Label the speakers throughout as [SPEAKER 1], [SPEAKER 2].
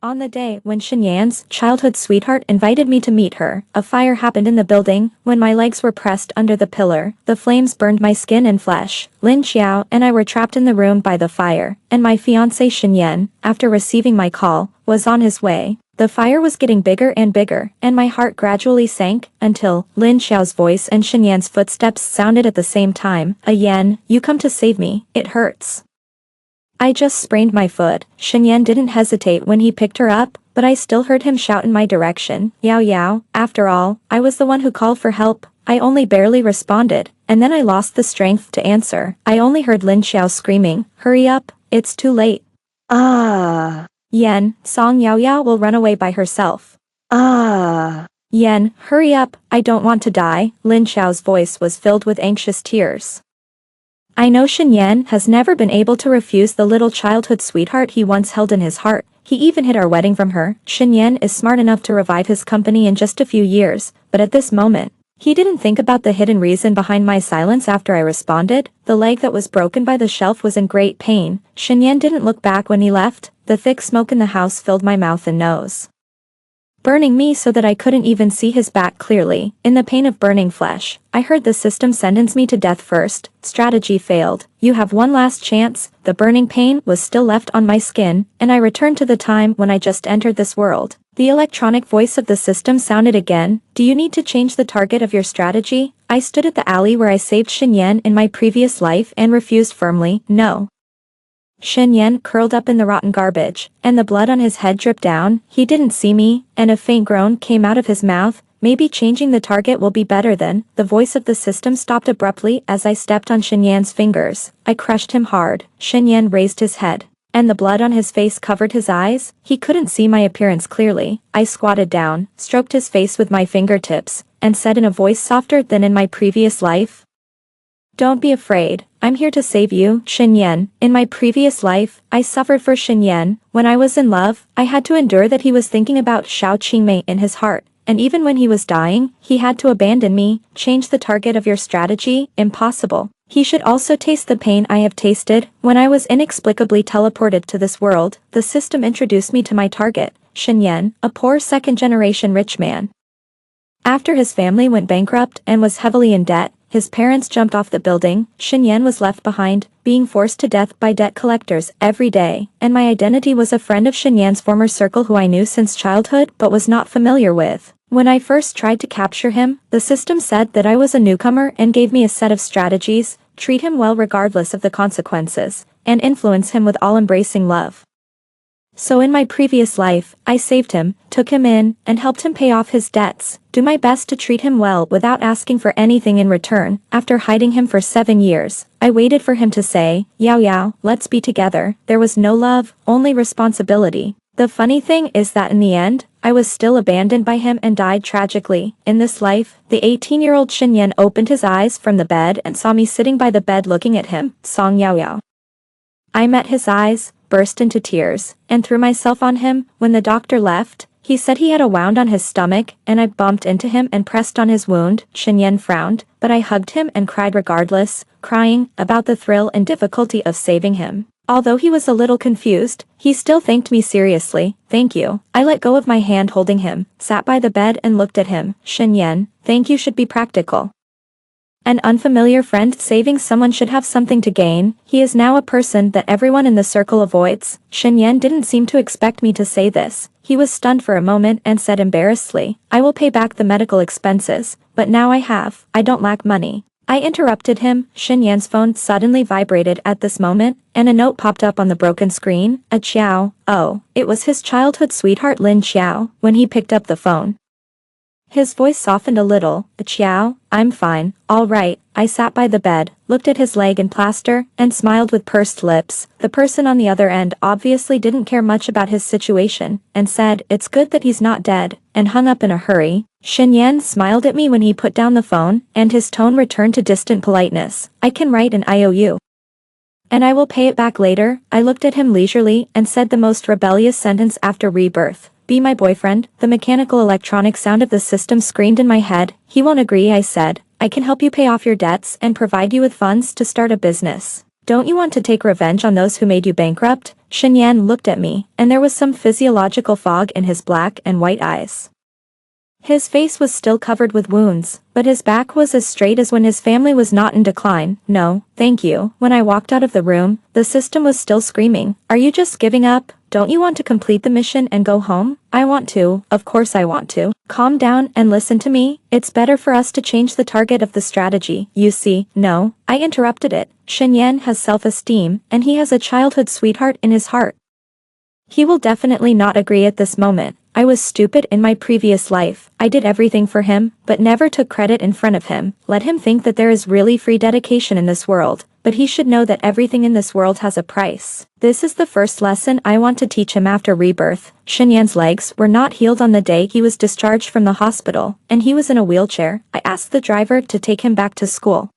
[SPEAKER 1] On the day when Shenyan's childhood sweetheart invited me to meet her, a fire happened in the building. When my legs were pressed under the pillar, the flames burned my skin and flesh. Lin Xiao and I were trapped in the room by the fire, and my fiancé Shenyan, after receiving my call, was on his way. The fire was getting bigger and bigger, and my heart gradually sank, until Lin Xiao's voice and Shenyan's footsteps sounded at the same time. Yan, you come to save me, it hurts. I just sprained my foot. Shenyan didn't hesitate when he picked her up, but I still heard him shout in my direction. Yao Yao, after all, I was the one who called for help. I only barely responded, and then I lost the strength to answer. I only heard Lin Xiao screaming, hurry up, it's too late. Ah. Yan, Song Yao Yao will run away by herself. Ah. Yan, hurry up, I don't want to die. Lin Xiao's voice was filled with anxious tears. I know Shenyan has never been able to refuse the little childhood sweetheart he once held in his heart. He even hid our wedding from her. Shenyan is smart enough to revive his company in just a few years, but at this moment, he didn't think about the hidden reason behind my silence after I responded. The leg that was broken by the shelf was in great pain. Shenyan didn't look back when he left. The thick smoke in the house filled my mouth and nose, burning me so that I couldn't even see his back clearly. In the pain of burning flesh, I heard the system sentence me to death first. Strategy failed. You have one last chance. The burning pain was still left on my skin, and I returned to the time when I just entered this world. The electronic voice of the system sounded again. Do you need to change the target of your strategy? I stood at the alley where I saved Shenyan in my previous life and refused firmly, no. Shenyan curled up in the rotten garbage, and the blood on his head dripped down. He didn't see me, and a faint groan came out of his mouth. Maybe changing the target will be better then. The voice of the system stopped abruptly as I stepped on Shenyan's fingers. I crushed him hard. Shenyan raised his head, and the blood on his face covered his eyes. He couldn't see my appearance clearly. I squatted down, stroked his face with my fingertips, and said in a voice softer than in my previous life, don't be afraid, I'm here to save you, Shenyan. In my previous life, I suffered for Shenyan. When I was in love, I had to endure that he was thinking about Xiao Qingmei in his heart, and even when he was dying, he had to abandon me. Change the target of your strategy? Impossible. He should also taste the pain I have tasted. When I was inexplicably teleported to this world, the system introduced me to my target, Shenyan, a poor second-generation rich man. After his family went bankrupt and was heavily in debt, his parents jumped off the building. Shenyan was left behind, being forced to death by debt collectors every day, and my identity was a friend of Shenyan's former circle who I knew since childhood but was not familiar with. When I first tried to capture him, the system said that I was a newcomer and gave me a set of strategies: treat him well regardless of the consequences, and influence him with all-embracing love. So in my previous life, I saved him, took him in, and helped him pay off his debts, do my best to treat him well without asking for anything in return. After hiding him for 7 years, I waited for him to say, Yao Yao, let's be together. There was no love, only responsibility. The funny thing is that in the end, I was still abandoned by him and died tragically. In this life, the 18-year-old Shenyan opened his eyes from the bed and saw me sitting by the bed looking at him. Song Yao Yao. I met his eyes, burst into tears, and threw myself on him. When the doctor left, he said he had a wound on his stomach, and I bumped into him and pressed on his wound. Shenyan frowned, but I hugged him and cried regardless, crying about the thrill and difficulty of saving him. Although he was a little confused, he still thanked me seriously. Thank you. I let go of my hand holding him, sat by the bed and looked at him. Shenyan, thank you should be practical. An unfamiliar friend saving someone should have something to gain. He is now a person that everyone in the circle avoids. Shenyan didn't seem to expect me to say this. He was stunned for a moment and said embarrassedly, I will pay back the medical expenses, but now I don't lack money. I interrupted him. Shenyan's phone suddenly vibrated at this moment, and a note popped up on the broken screen. A Qiao. Oh, it was his childhood sweetheart Lin Xiao. When he picked up the phone, his voice softened a little. Qiao, I'm fine, all right. I sat by the bed, looked at his leg in plaster, and smiled with pursed lips. The person on the other end obviously didn't care much about his situation, and said, it's good that he's not dead, and hung up in a hurry. Shenyan smiled at me when he put down the phone, and his tone returned to distant politeness. I can write an IOU, and I will pay it back later. I looked at him leisurely and said the most rebellious sentence after rebirth. Be my boyfriend. The mechanical electronic sound of the system screamed in my head. He won't agree, I said. I can help you pay off your debts and provide you with funds to start a business. Don't you want to take revenge on those who made you bankrupt? Shenyan looked at me, and there was some physiological fog in his black and white eyes. His face was still covered with wounds, but his back was as straight as when his family was not in decline. No, thank you. When I walked out of the room, the system was still screaming. Are you just giving up? Don't you want to complete the mission and go home? I want to, of course I want to. Calm down and listen to me. It's better for us to change the target of the strategy. You see, no, I interrupted it. Shenyan has self-esteem, and he has a childhood sweetheart in his heart. He will definitely not agree at this moment. I was stupid in my previous life. I did everything for him, but never took credit in front of him. Let him think that there is really free dedication in this world, but he should know that everything in this world has a price. This is the first lesson I want to teach him after rebirth. Shenyan's legs were not healed on the day he was discharged from the hospital, and he was in a wheelchair. I asked the driver to take him back to school.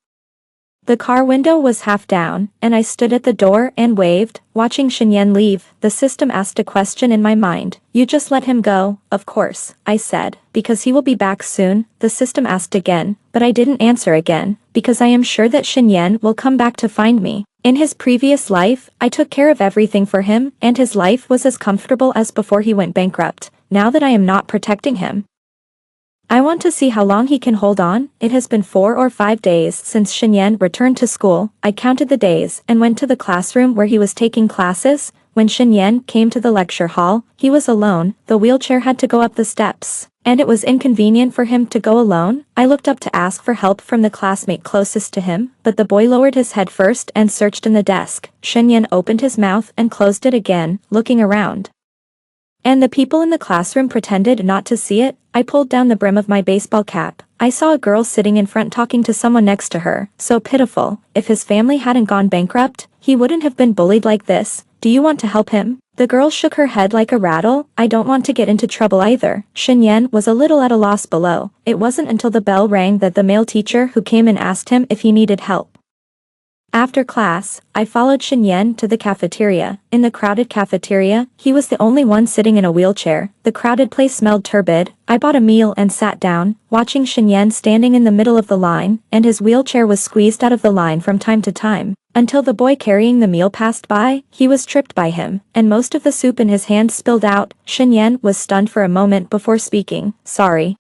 [SPEAKER 1] The car window was half down, and I stood at the door and waved, watching Shenyan leave. The system asked a question in my mind. You just let him go? Of course, I said, because he will be back soon. The system asked again, but I didn't answer again, because I am sure that Shenyan will come back to find me. In his previous life, I took care of everything for him, and his life was as comfortable as before he went bankrupt. Now that I am not protecting him, I want to see how long he can hold on. It has been 4 or 5 days since Shenyan returned to school. I counted the days and went to the classroom where he was taking classes. When Shenyan came to the lecture hall, he was alone. The wheelchair had to go up the steps, and it was inconvenient for him to go alone. I looked up to ask for help from the classmate closest to him, but the boy lowered his head first and searched in the desk. Shenyan opened his mouth and closed it again, looking around. And the people in the classroom pretended not to see it. I pulled down the brim of my baseball cap. I saw a girl sitting in front talking to someone next to her. So pitiful. If his family hadn't gone bankrupt, he wouldn't have been bullied like this. Do you want to help him? The girl shook her head like a rattle. I don't want to get into trouble either. Shenyan was a little at a loss below. It wasn't until the bell rang that the male teacher who came and asked him if he needed help. After class, I followed Shenyan to the cafeteria. In the crowded cafeteria, he was the only one sitting in a wheelchair. The crowded place smelled turbid. I bought a meal and sat down, watching Shenyan standing in the middle of the line, and his wheelchair was squeezed out of the line from time to time. Until the boy carrying the meal passed by, he was tripped by him, and most of the soup in his hand spilled out. Shenyan was stunned for a moment before speaking. Sorry.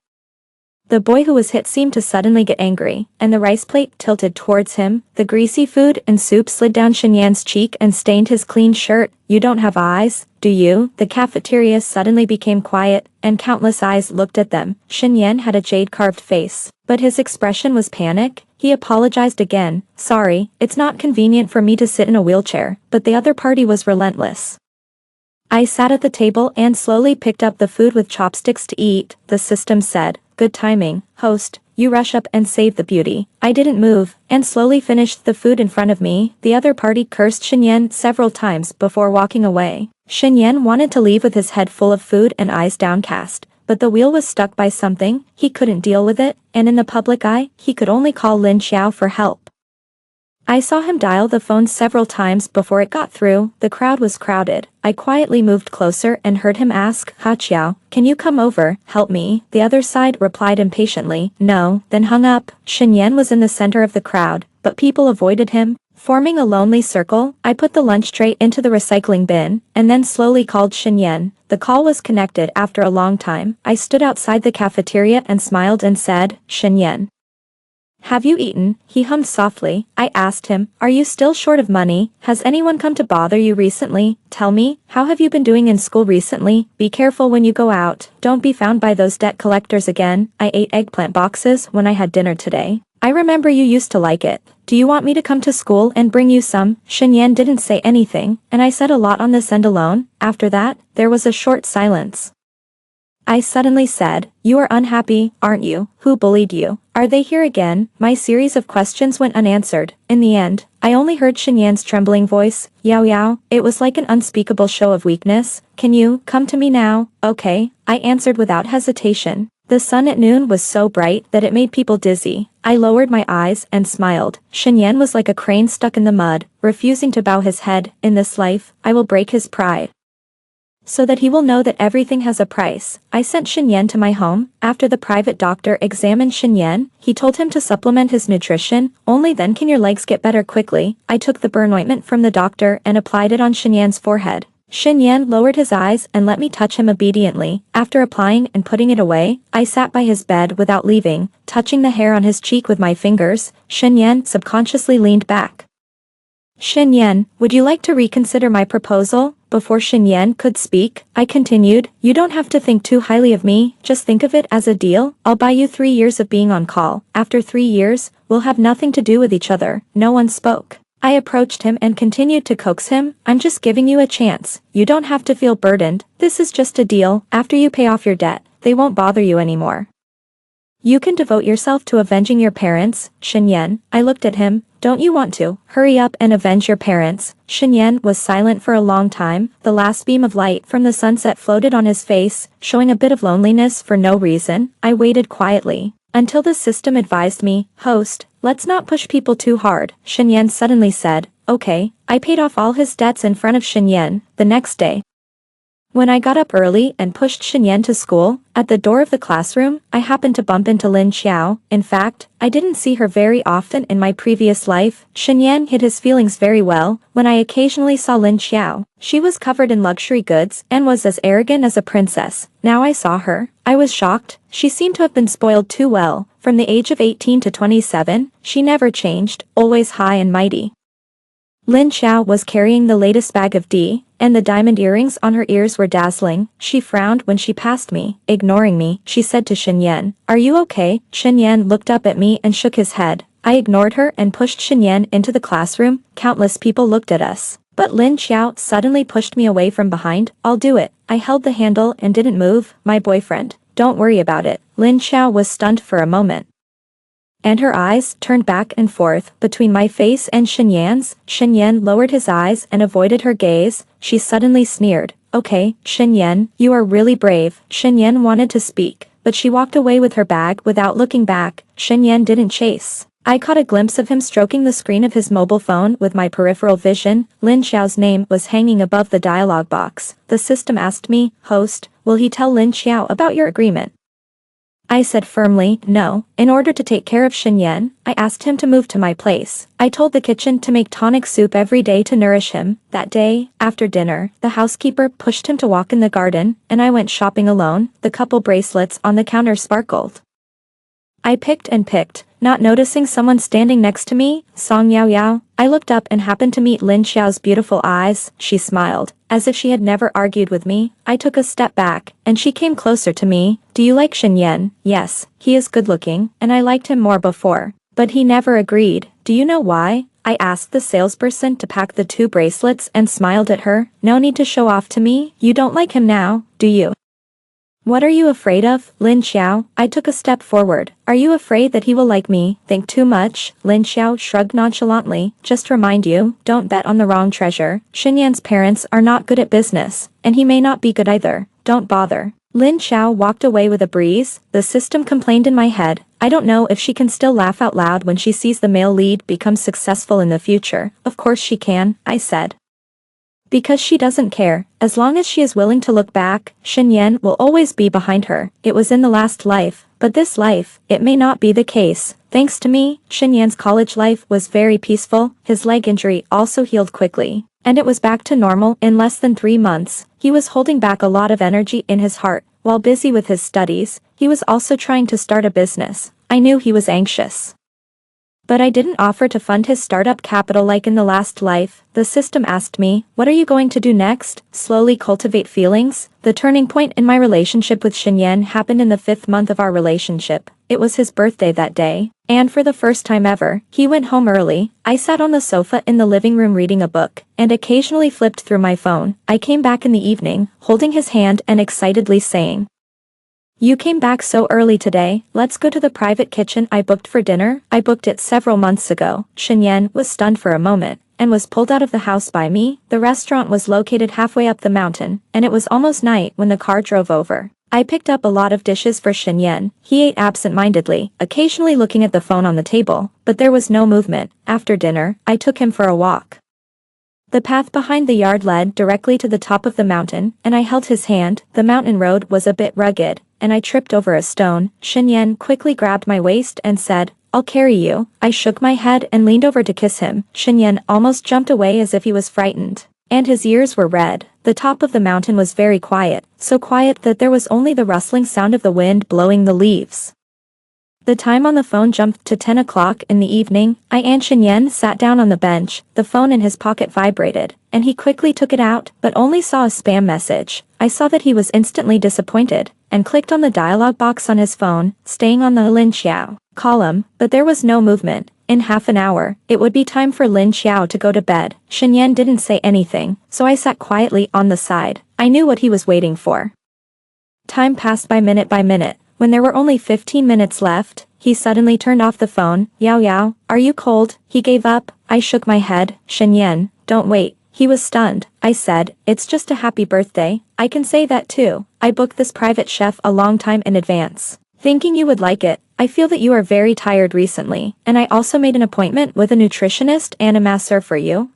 [SPEAKER 1] The boy who was hit seemed to suddenly get angry, and the rice plate tilted towards him. The greasy food and soup slid down Shenyan's cheek and stained his clean shirt. You don't have eyes, do you? The cafeteria suddenly became quiet, and countless eyes looked at them. Shenyan had a jade-carved face, but his expression was panic. He apologized again. Sorry, it's not convenient for me to sit in a wheelchair, but the other party was relentless. I sat at the table and slowly picked up the food with chopsticks to eat. The system said, good timing, host, you rush up and save the beauty. I didn't move, and slowly finished the food in front of me. The other party cursed Shenyan several times before walking away. Shenyan wanted to leave with his head full of food and eyes downcast, but the wheel was stuck by something. He couldn't deal with it, and in the public eye, he could only call Lin Xiao for help. I saw him dial the phone several times before it got through. The crowd was crowded. I quietly moved closer and heard him ask, Ha Qiao, can you come over, help me? The other side replied impatiently, no, then hung up. Shenyan was in the center of the crowd, but people avoided him. Forming a lonely circle, I put the lunch tray into the recycling bin, and then slowly called Shenyan. The call was connected after a long time. I stood outside the cafeteria and smiled and said, Shenyan, have you eaten? He hummed softly. I asked him, are you still short of money? Has anyone come to bother you recently? Tell me, how have you been doing in school recently? Be careful when you go out. Don't be found by those debt collectors again. I ate eggplant boxes when I had dinner today. I remember you used to like it. Do you want me to come to school and bring you some? Shenyan didn't say anything, and I said a lot on this end alone. After that, there was a short silence. I suddenly said, you are unhappy, aren't you? Who bullied you? Are they here again? My series of questions went unanswered. In the end, I only heard Shenyan's trembling voice, Yao Yao. It was like an unspeakable show of weakness. Can you come to me now? Okay, I answered without hesitation. The sun at noon was so bright that it made people dizzy. I lowered my eyes and smiled. Shenyan was like a crane stuck in the mud, refusing to bow his head. In this life, I will break his pride. So that he will know that everything has a price. I sent Shinyan to my home. After the private doctor examined Shinyan, he told him to supplement his nutrition, only then can your legs get better quickly. I took the burn ointment from the doctor and applied it on Shinyan's forehead. Shinyan lowered his eyes and let me touch him obediently. After applying and putting it away, I sat by his bed without leaving, touching the hair on his cheek with my fingers. Shinyan subconsciously leaned back. Shinyan, would you like to reconsider my proposal? Before Shinyan could speak, I continued, you don't have to think too highly of me, just think of it as a deal. I'll buy you 3 years of being on call. After 3 years, we'll have nothing to do with each other. No one spoke. I approached him and continued to coax him, I'm just giving you a chance. You don't have to feel burdened. This is just a deal. After you pay off your debt, they won't bother you anymore. You can devote yourself to avenging your parents. Shinyan, I looked at him, don't you want to hurry up and avenge your parents? Shinyan was silent for a long time. The last beam of light from the sunset floated on his face, showing a bit of loneliness for no reason. I waited quietly until the system advised me, host, let's not push people too hard. Shinyan suddenly said, okay. I paid off all his debts in front of Shinyan. The next day, when I got up early and pushed Shinyan to school, at the door of the classroom, I happened to bump into Lin Xiao. In fact, I didn't see her very often in my previous life. Shinyan hid his feelings very well when I occasionally saw Lin Xiao. She was covered in luxury goods and was as arrogant as a princess. Now I saw her. I was shocked. She seemed to have been spoiled too well. From the age of 18 to 27, she never changed, always high and mighty. Lin Xiao was carrying the latest bag of D, and the diamond earrings on her ears were dazzling. She frowned when she passed me. Ignoring me, she said to Shinyan, are you okay? Shinyan looked up at me and shook his head. I ignored her and pushed Shinyan into the classroom. Countless people looked at us. But Lin Xiao suddenly pushed me away from behind. I'll do it. I held the handle and didn't move. My boyfriend. Don't worry about it. Lin Xiao was stunned for a moment, and her eyes turned back and forth between my face and Shinyan's. Shinyan lowered his eyes and avoided her gaze. She suddenly sneered. Okay, Shinyan, you are really brave. Shinyan wanted to speak, but she walked away with her bag without looking back. Shinyan didn't chase. I caught a glimpse of him stroking the screen of his mobile phone with my peripheral vision. Lin Xiao's name was hanging above the dialog box. The system asked me, host, will he tell Lin Xiao about your agreement? I said firmly, no. In order to take care of Shinyan, I asked him to move to my place. I told the kitchen to make tonic soup every day to nourish him. That day, after dinner, the housekeeper pushed him to walk in the garden, and I went shopping alone. The couple bracelets on the counter sparkled. I picked and picked, not noticing someone standing next to me. Song Yao Yao. I looked up and happened to meet Lin Xiao's beautiful eyes. She smiled, as if she had never argued with me. I took a step back, and she came closer to me. Do you like Shinyan? Yes, he is good looking, and I liked him more before. But he never agreed. Do you know why? I asked the salesperson to pack the 2 bracelets and smiled at her. No need to show off to me. You don't like him now, do you? What are you afraid of, Lin Xiao? I took a step forward. Are you afraid that he will like me? Think too much? Lin Xiao shrugged nonchalantly. Just remind you, don't bet on the wrong treasure. Shinyan's parents are not good at business, and he may not be good either. Don't bother. Lin Xiao walked away with a breeze. The system complained in my head. I don't know if she can still laugh out loud when she sees the male lead become successful in the future. Of course she can, I said. Because she doesn't care. As long as she is willing to look back, Shinyan will always be behind her. It was in the last life, but this life, it may not be the case. Thanks to me, Shinyan's college life was very peaceful. His leg injury also healed quickly, and it was back to normal in less than 3 months. He was holding back a lot of energy in his heart. While busy with his studies, he was also trying to start a business. I knew he was anxious, but I didn't offer to fund his startup capital like in the last life. The system asked me, what are you going to do next? Slowly cultivate feelings. The turning point in my relationship with Shinyan happened in the 5th month of our relationship. It was his birthday that day, and for the first time ever, he went home early. I sat on the sofa in the living room reading a book, and occasionally flipped through my phone. I came back in the evening, holding his hand and excitedly saying, you came back so early today. Let's go to the private kitchen I booked for dinner. I booked it several months ago. Shinyan was stunned for a moment, and was pulled out of the house by me. The restaurant was located halfway up the mountain, and it was almost night when the car drove over. I picked up a lot of dishes for Shinyan. He ate absent-mindedly, occasionally looking at the phone on the table, but there was no movement. After dinner, I took him for a walk. The path behind the yard led directly to the top of the mountain, and I held his hand. The mountain road was a bit rugged, and I tripped over a stone. Shen quickly grabbed my waist and said, "I'll carry you." I shook my head and leaned over to kiss him. Shen almost jumped away as if he was frightened. And his ears were red. The top of the mountain was very quiet, so quiet that there was only the rustling sound of the wind blowing the leaves. The time on the phone jumped to 10 o'clock in the evening. Shen sat down on the bench. The phone in his pocket vibrated, and he quickly took it out, but only saw a spam message. I saw that he was instantly disappointed, and clicked on the dialog box on his phone, staying on the Lin Xiao column, but there was no movement. In half an hour, it would be time for Lin Xiao to go to bed. Shen didn't say anything, so I sat quietly on the side. I knew what he was waiting for. Time passed by minute. When there were only 15 minutes left, he suddenly turned off the phone. "Yao Yao, are you cold?" He gave up. I shook my head. "Shen, don't wait." He was stunned. I said, "It's just a happy birthday. I can say that too. I booked this private chef a long time in advance, thinking you would like it. I feel that you are very tired recently, and I also made an appointment with a nutritionist and a masseur for you.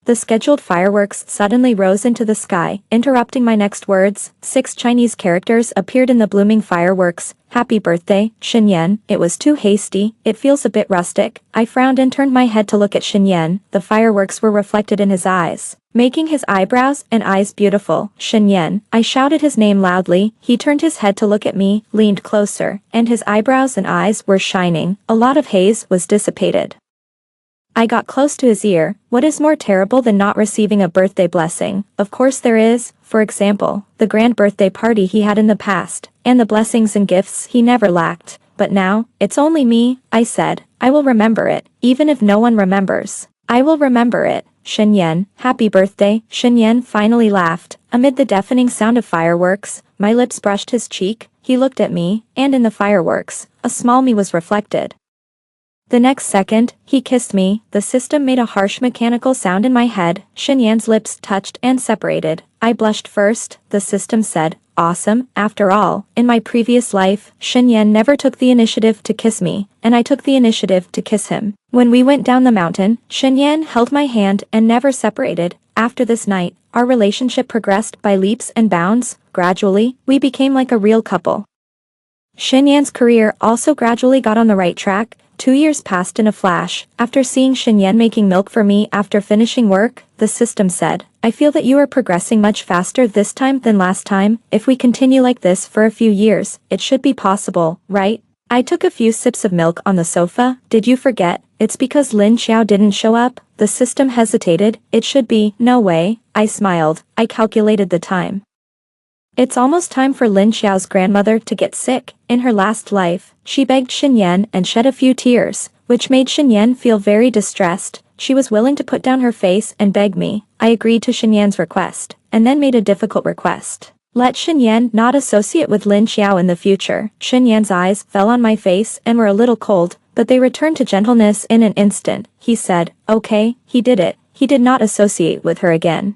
[SPEAKER 1] The scheduled fireworks suddenly rose into the sky, interrupting my next words. 6 Chinese characters appeared in the blooming fireworks. "Happy birthday, Shen." It was too hasty. It feels a bit rustic. I frowned and turned my head to look at Shen. The fireworks were reflected in his eyes, making his eyebrows and eyes beautiful. "Shen." I shouted his name loudly. He turned his head to look at me, leaned closer, and his eyebrows and eyes were shining. A lot of haze was dissipated. I got close to his ear. "What is more terrible than not receiving a birthday blessing?" "Of course there is. For example, the grand birthday party he had in the past, and the blessings and gifts he never lacked. But now, it's only me," I said. "I will remember it, even if no one remembers. I will remember it." "Shen, happy birthday." Shen finally laughed. Amid the deafening sound of fireworks, my lips brushed his cheek. He looked at me, and in the fireworks, a small me was reflected. The next second, he kissed me. The system made a harsh mechanical sound in my head. Shen's lips touched and separated. I blushed first. The system said, "Awesome." After all, in my previous life, Shen never took the initiative to kiss me, and I took the initiative to kiss him. When we went down the mountain, Shen held my hand and never separated. After this night, our relationship progressed by leaps and bounds. Gradually, we became like a real couple. Shen's career also gradually got on the right track. 2 years passed in a flash. After seeing Shen making milk for me after finishing work, the system said, "I feel that you are progressing much faster this time than last time. If we continue like this for a few years, it should be possible, right?" I took a few sips of milk on the sofa. "Did you forget? It's because Lin Xiao didn't show up." The system hesitated. "It should be." "No way." I smiled. I calculated the time. It's almost time for Lin Xiao's grandmother to get sick. In her last life, she begged Shen and shed a few tears, which made Shen feel very distressed. She was willing to put down her face and beg me. I agreed to Shen's request, and then made a difficult request. Let Shen not associate with Lin Xiao in the future. Shen's eyes fell on my face and were a little cold, but they returned to gentleness in an instant. He said, "Okay, he did it. He did not associate with her again."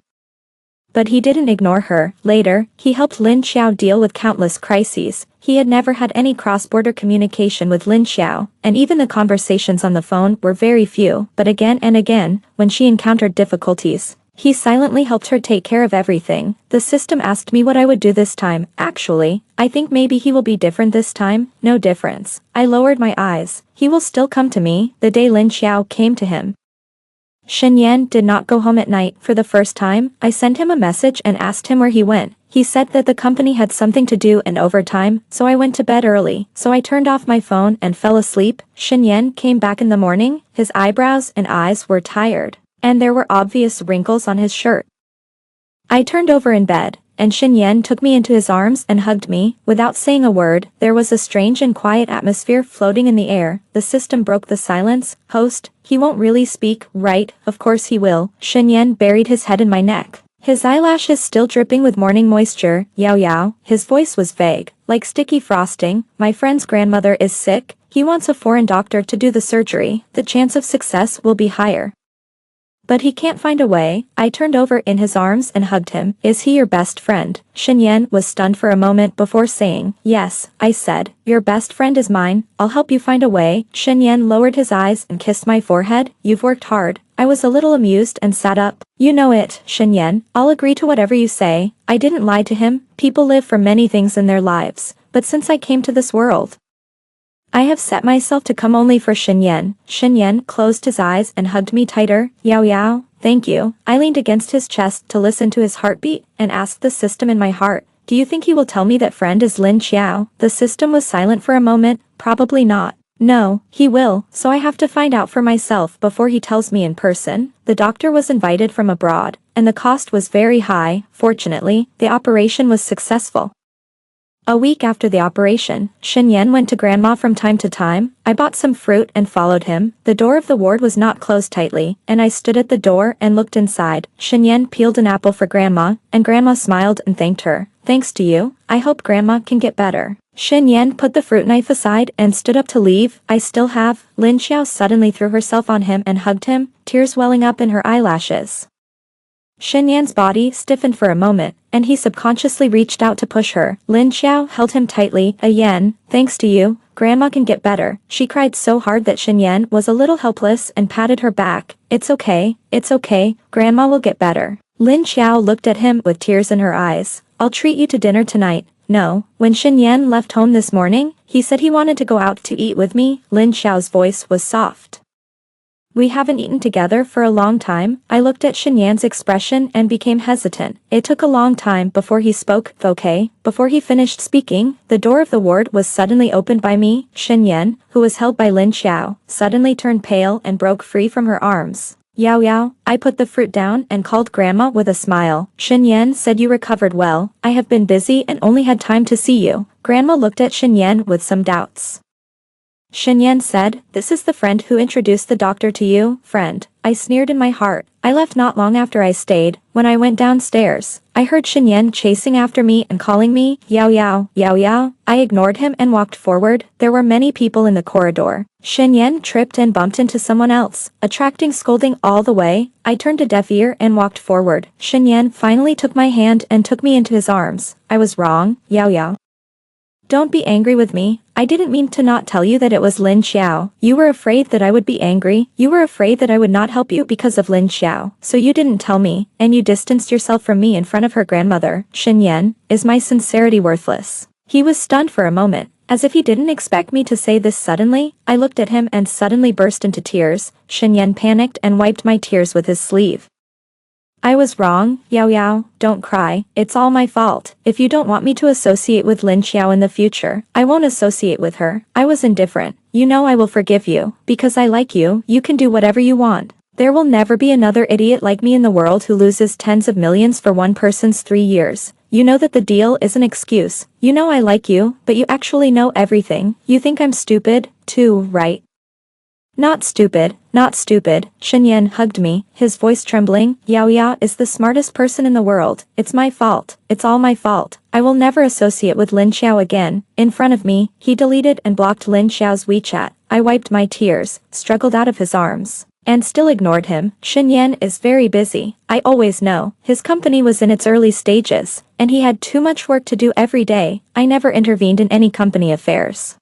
[SPEAKER 1] But he didn't ignore her. Later, he helped Lin Xiao deal with countless crises. He had never had any cross-border communication with Lin Xiao, and even the conversations on the phone were very few. But again and again, when she encountered difficulties, he silently helped her take care of everything. The system asked me what I would do this time. "Actually, I think maybe he will be different this time." "No difference." I lowered my eyes. "He will still come to me." The day Lin Xiao came to him, Shen did not go home at night. For the first time, I sent him a message and asked him where he went. He said that the company had something to do and overtime, so I went to bed early. So I turned off my phone and fell asleep. Shen came back in the morning. His eyebrows and eyes were tired, and there were obvious wrinkles on his shirt. I turned over in bed, and Shen took me into his arms and hugged me. Without saying a word, there was a strange and quiet atmosphere floating in the air. The system broke the silence. "Host, he won't really speak, right?" "Of course he will." Shen buried his head in my neck, his eyelashes still dripping with morning moisture. "Yao Yao." His voice was vague, like sticky frosting. "My friend's grandmother is sick. He wants a foreign doctor to do the surgery. The chance of success will be higher." But he can't find a way. I turned over in his arms and hugged him. Is he your best friend? Shen was stunned for a moment before saying, yes, I said. Your best friend is mine. I'll help you find a way. Shen lowered his eyes and kissed my forehead. You've worked hard. I was a little amused and sat up. You know it, Shen. I'll agree to whatever you say. I didn't lie to him. People live for many things in their lives. But since I came to this world, I have set myself to come only for Shen. Shen closed his eyes and hugged me tighter. Yao Yao, thank you. I leaned against his chest to listen to his heartbeat and asked the system in my heart, do you think he will tell me that friend is Lin Xiao? The system was silent for a moment. Probably not. No, he will, so I have to find out for myself before he tells me in person. The doctor was invited from abroad, and the cost was very high. Fortunately, the operation was successful. A week after the operation, Shen went to Grandma from time to time. I bought some fruit and followed him. The door of the ward was not closed tightly, and I stood at the door and looked inside. Shen peeled an apple for Grandma, and Grandma smiled and thanked her. Thanks to you, I hope Grandma can get better. Shen put the fruit knife aside and stood up to leave. I still have. Lin Xiao suddenly threw herself on him and hugged him, tears welling up in her eyelashes. Shen body stiffened for a moment, and he subconsciously reached out to push her. Lin Xiao held him tightly. Yan, thanks to you, Grandma can get better. She cried so hard that Shen was a little helpless and patted her back. It's okay, Grandma will get better. Lin Xiao looked at him with tears in her eyes. I'll treat you to dinner tonight. No, when Shen left home this morning, he said he wanted to go out to eat with me. Lin Xiao's voice was soft. We haven't eaten together for a long time. I looked at Shen's expression and became hesitant. It took a long time before he spoke. Okay. Before he finished speaking, the door of the ward was suddenly opened by me. Shen, who was held by Lin Xiao, suddenly turned pale and broke free from her arms. Yao Yao, I put the fruit down and called Grandma with a smile. Shen said you recovered well. I have been busy and only had time to see you. Grandma looked at Shen with some doubts. Shen said, this is the friend who introduced the doctor to you, friend. I sneered in my heart. I left not long after I stayed. When I went downstairs, I heard Shen chasing after me and calling me, Yao Yao, Yao Yao. I ignored him and walked forward. There were many people in the corridor. Shen tripped and bumped into someone else, attracting scolding all the way. I turned a deaf ear and walked forward. Shen finally took my hand and took me into his arms. I was wrong, Yao Yao. Don't be angry with me. I didn't mean to not tell you that it was Lin Xiao. You were afraid that I would be angry. You were afraid that I would not help you because of Lin Xiao. So you didn't tell me, and you distanced yourself from me in front of her grandmother. Shen, is my sincerity worthless? He was stunned for a moment, as if he didn't expect me to say this suddenly. I looked at him and suddenly burst into tears. Shen panicked and wiped my tears with his sleeve. I was wrong, Yao Yao, don't cry, it's all my fault. If you don't want me to associate with Lin Xiao in the future, I won't associate with her. I was indifferent. You know I will forgive you. Because I like you, you can do whatever you want. There will never be another idiot like me in the world who loses tens of millions for one person's 3 years. You know that the deal is an excuse. You know I like you, but you actually know everything. You think I'm stupid, too, right? Not stupid, not stupid. Shen hugged me, his voice trembling. Yao Yao is the smartest person in the world. It's my fault. It's all my fault. I will never associate with Lin Xiao again. In front of me, he deleted and blocked Lin Xiao's WeChat. I wiped my tears, struggled out of his arms, and still ignored him. Shen is very busy. I always know. His company was in its early stages, and he had too much work to do every day. I never intervened in any company affairs.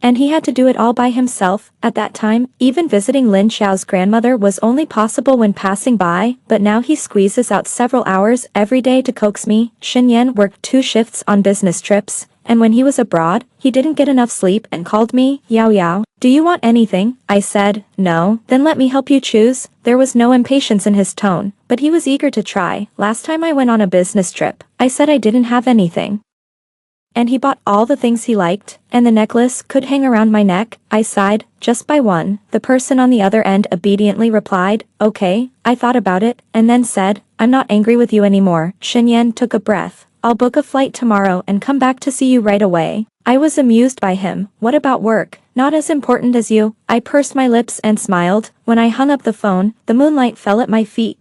[SPEAKER 1] And he had to do it all by himself. At that time, even visiting Lin Xiao's grandmother was only possible when passing by, but now he squeezes out several hours every day to coax me. Shen worked 2 shifts on business trips, and when he was abroad, he didn't get enough sleep and called me, Yao Yao. Do you want anything? I said, no. Then let me help you choose. There was no impatience in his tone, but he was eager to try. Last time I went on a business trip, I said I didn't have anything. And he bought all the things he liked, and the necklace could hang around my neck. I sighed, just buy one. The person on the other end obediently replied, okay. I thought about it, and then said, I'm not angry with you anymore. Shen took a breath. I'll book a flight tomorrow and come back to see you right away. I was amused by him. What about work? Not as important as you. I pursed my lips and smiled. When I hung up the phone, the moonlight fell at my feet.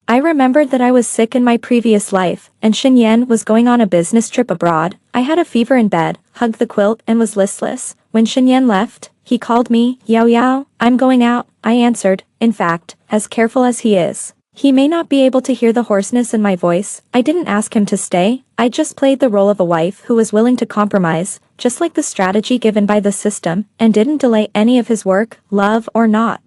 [SPEAKER 1] I remembered that I was sick in my previous life, and Shen was going on a business trip abroad. I had a fever in bed, hugged the quilt and was listless. When Shen left, he called me, Yao Yao, I'm going out, I answered, in fact, as careful as he is. He may not be able to hear the hoarseness in my voice. I didn't ask him to stay, I just played the role of a wife who was willing to compromise, just like the strategy given by the system, and didn't delay any of his work, love or not.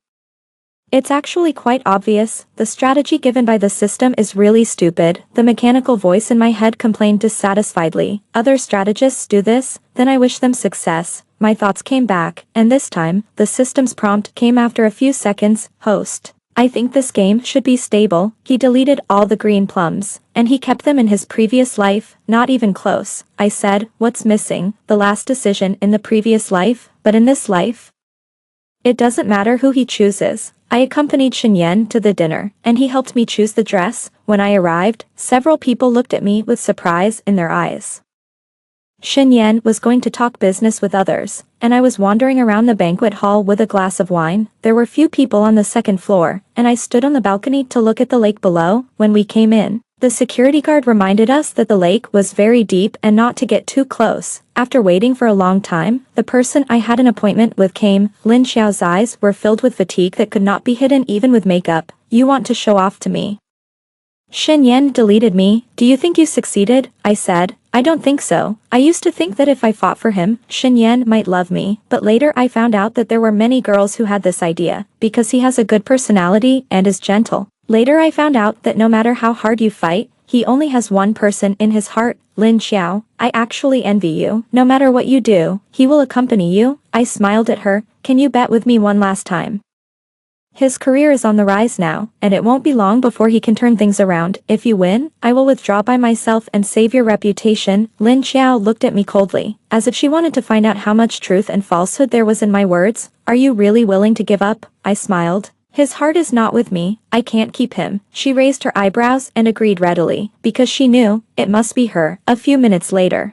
[SPEAKER 1] It's actually quite obvious, the strategy given by the system is really stupid, the mechanical voice in my head complained dissatisfiedly. Other strategists do this, then I wish them success. My thoughts came back, and this time, the system's prompt came after a few seconds, host. I think this game should be stable. He deleted all the green plums, and he kept them in his previous life, not even close. I said, what's missing? The last decision in the previous life, but in this life? It doesn't matter who he chooses. I accompanied Shenyan to the dinner, and he helped me choose the dress. When I arrived, several people looked at me with surprise in their eyes. Shenyan was going to talk business with others, and I was wandering around the banquet hall with a glass of wine. There were few people on the second floor, and I stood on the balcony to look at the lake below. When we came in, the security guard reminded us that the lake was very deep and not to get too close. After waiting for a long time, the person I had an appointment with came. Lin Xiao's eyes were filled with fatigue that could not be hidden even with makeup. You want to show off to me? Shenyan deleted me. Do you think you succeeded? I said. I don't think so. I used to think that if I fought for him, Shenyan might love me, but later I found out that there were many girls who had this idea, because he has a good personality and is gentle. Later I found out that no matter how hard you fight, he only has one person in his heart, Lin Xiao. I actually envy you. No matter what you do, he will accompany you. I smiled at her. Can you bet with me one last time? His career is on the rise now, and it won't be long before he can turn things around. If you win, I will withdraw by myself and save your reputation. Lin Xiao looked at me coldly, as if she wanted to find out how much truth and falsehood there was in my words. Are you really willing to give up? I smiled. His heart is not with me, I can't keep him. She raised her eyebrows and agreed readily, because she knew, it must be her. A few minutes later,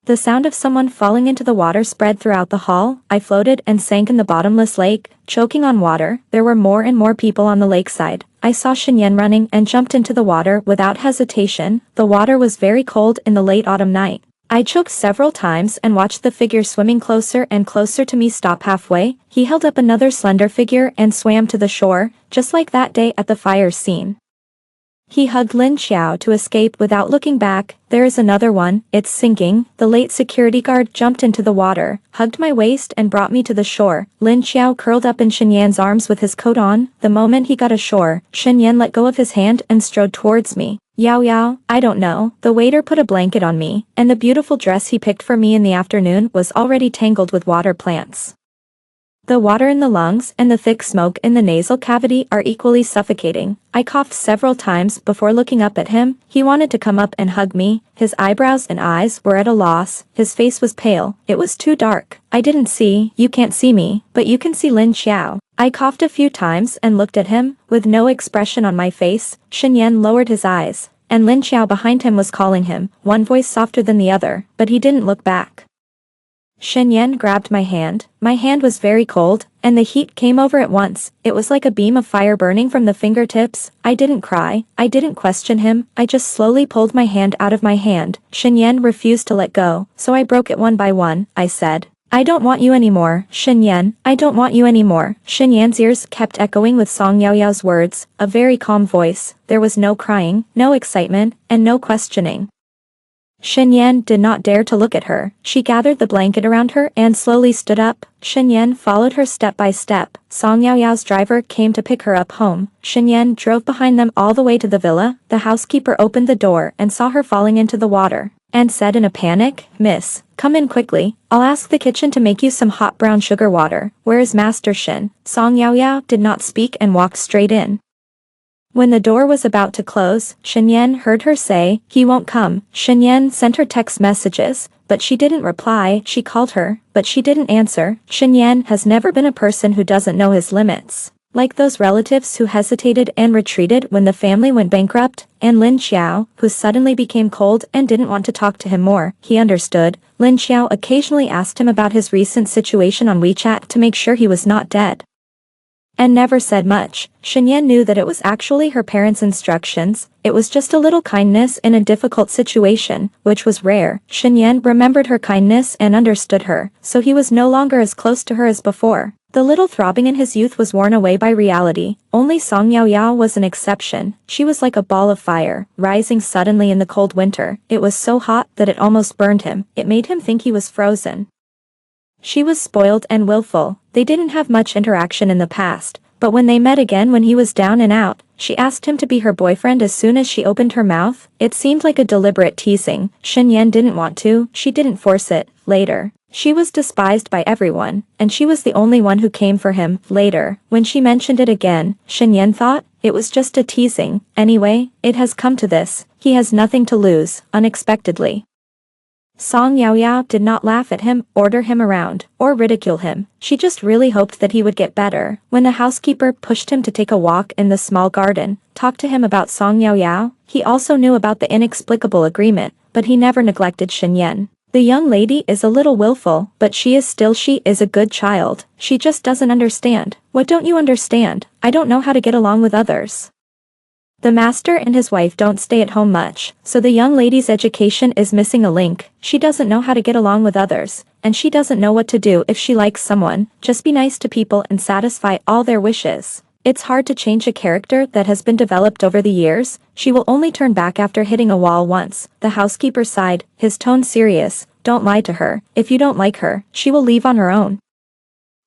[SPEAKER 1] the sound of someone falling into the water spread throughout the hall. I floated and sank in the bottomless lake, choking on water. There were more and more people on the lakeside. I saw Shenyan running and jumped into the water without hesitation. The water was very cold in the late autumn night. I choked several times and watched the figure swimming closer and closer to me stop halfway. He held up another slender figure and swam to the shore, just like that day at the fire scene. He hugged Lin Xiao to escape without looking back. There is another one, it's sinking. The late security guard jumped into the water, hugged my waist and brought me to the shore. Lin Xiao curled up in Shenyan's arms with his coat on. The moment he got ashore, Shenyan let go of his hand and strode towards me. Yao Yao, I don't know. The waiter put a blanket on me, and the beautiful dress he picked for me in the afternoon was already tangled with water plants. The water in the lungs and the thick smoke in the nasal cavity are equally suffocating. I coughed several times before looking up at him. He wanted to come up and hug me. His eyebrows and eyes were at a loss. His face was pale. It was too dark. I didn't see. You can't see me, but you can see Lin Xiao. I coughed a few times and looked at him, with no expression on my face. Shenyan lowered his eyes, and Lin Xiao behind him was calling him, one voice softer than the other, but he didn't look back. Shenyan grabbed my hand. My hand was very cold, and the heat came over at once. It was like a beam of fire burning from the fingertips. I didn't cry. I didn't question him. I just slowly pulled my hand out of my hand. Shenyan refused to let go, so I broke it one by one. I said, I don't want you anymore, Shenyan. I don't want you anymore. Shenyan's ears kept echoing with Song Yaoyao's words, a very calm voice. There was no crying, no excitement, and no questioning. Shenyan did not dare to look at her. She gathered the blanket around her and slowly stood up. Shenyan followed her step by step. Song Yaoyao's driver came to pick her up home. Shenyan drove behind them all the way to the villa. The housekeeper opened the door and saw her falling into the water, and said in a panic, Miss, come in quickly. I'll ask the kitchen to make you some hot brown sugar water. Where is Master Shen? Song Yaoyao did not speak and walked straight in. When the door was about to close, Shenyan heard her say, he won't come. Shenyan sent her text messages, but she didn't reply. She called her, but she didn't answer. Shenyan has never been a person who doesn't know his limits. Like those relatives who hesitated and retreated when the family went bankrupt, and Lin Xiao, who suddenly became cold and didn't want to talk to him more. He understood. Lin Xiao occasionally asked him about his recent situation on WeChat to make sure he was not dead. and never said much. Shenyan knew that it was actually her parents' instructions. It was just a little kindness in a difficult situation, which was rare. Shenyan remembered her kindness and understood her, so he was no longer as close to her as before. The little throbbing in his youth was worn away by reality. Only Song Yaoyao was an exception. She was like a ball of fire, rising suddenly in the cold winter. It was so hot that it almost burned him. It made him think he was frozen. She was spoiled and willful. They didn't have much interaction in the past, but when they met again when he was down and out, she asked him to be her boyfriend as soon as she opened her mouth. It seemed like a deliberate teasing. Shenyan didn't want to, she didn't force it. Later, she was despised by everyone, and she was the only one who came for him. Later, when she mentioned it again, Shenyan thought, it was just a teasing. Anyway, it has come to this. He has nothing to lose. Unexpectedly, Song Yaoyao did not laugh at him, order him around, or ridicule him. She just really hoped that he would get better. When the housekeeper pushed him to take a walk in the small garden, talked to him about Song Yaoyao, he also knew about the inexplicable agreement, but he never neglected Shenyan. The young lady is a little willful, but she is a good child. She just doesn't understand. What don't you understand? I don't know how to get along with others. The master and his wife don't stay at home much, so the young lady's education is missing a link. She doesn't know how to get along with others, and she doesn't know what to do if she likes someone. Just be nice to people and satisfy all their wishes. It's hard to change a character that has been developed over the years. She will only turn back after hitting a wall once. The housekeeper sighed, his tone serious. Don't lie to her. If you don't like her, she will leave on her own.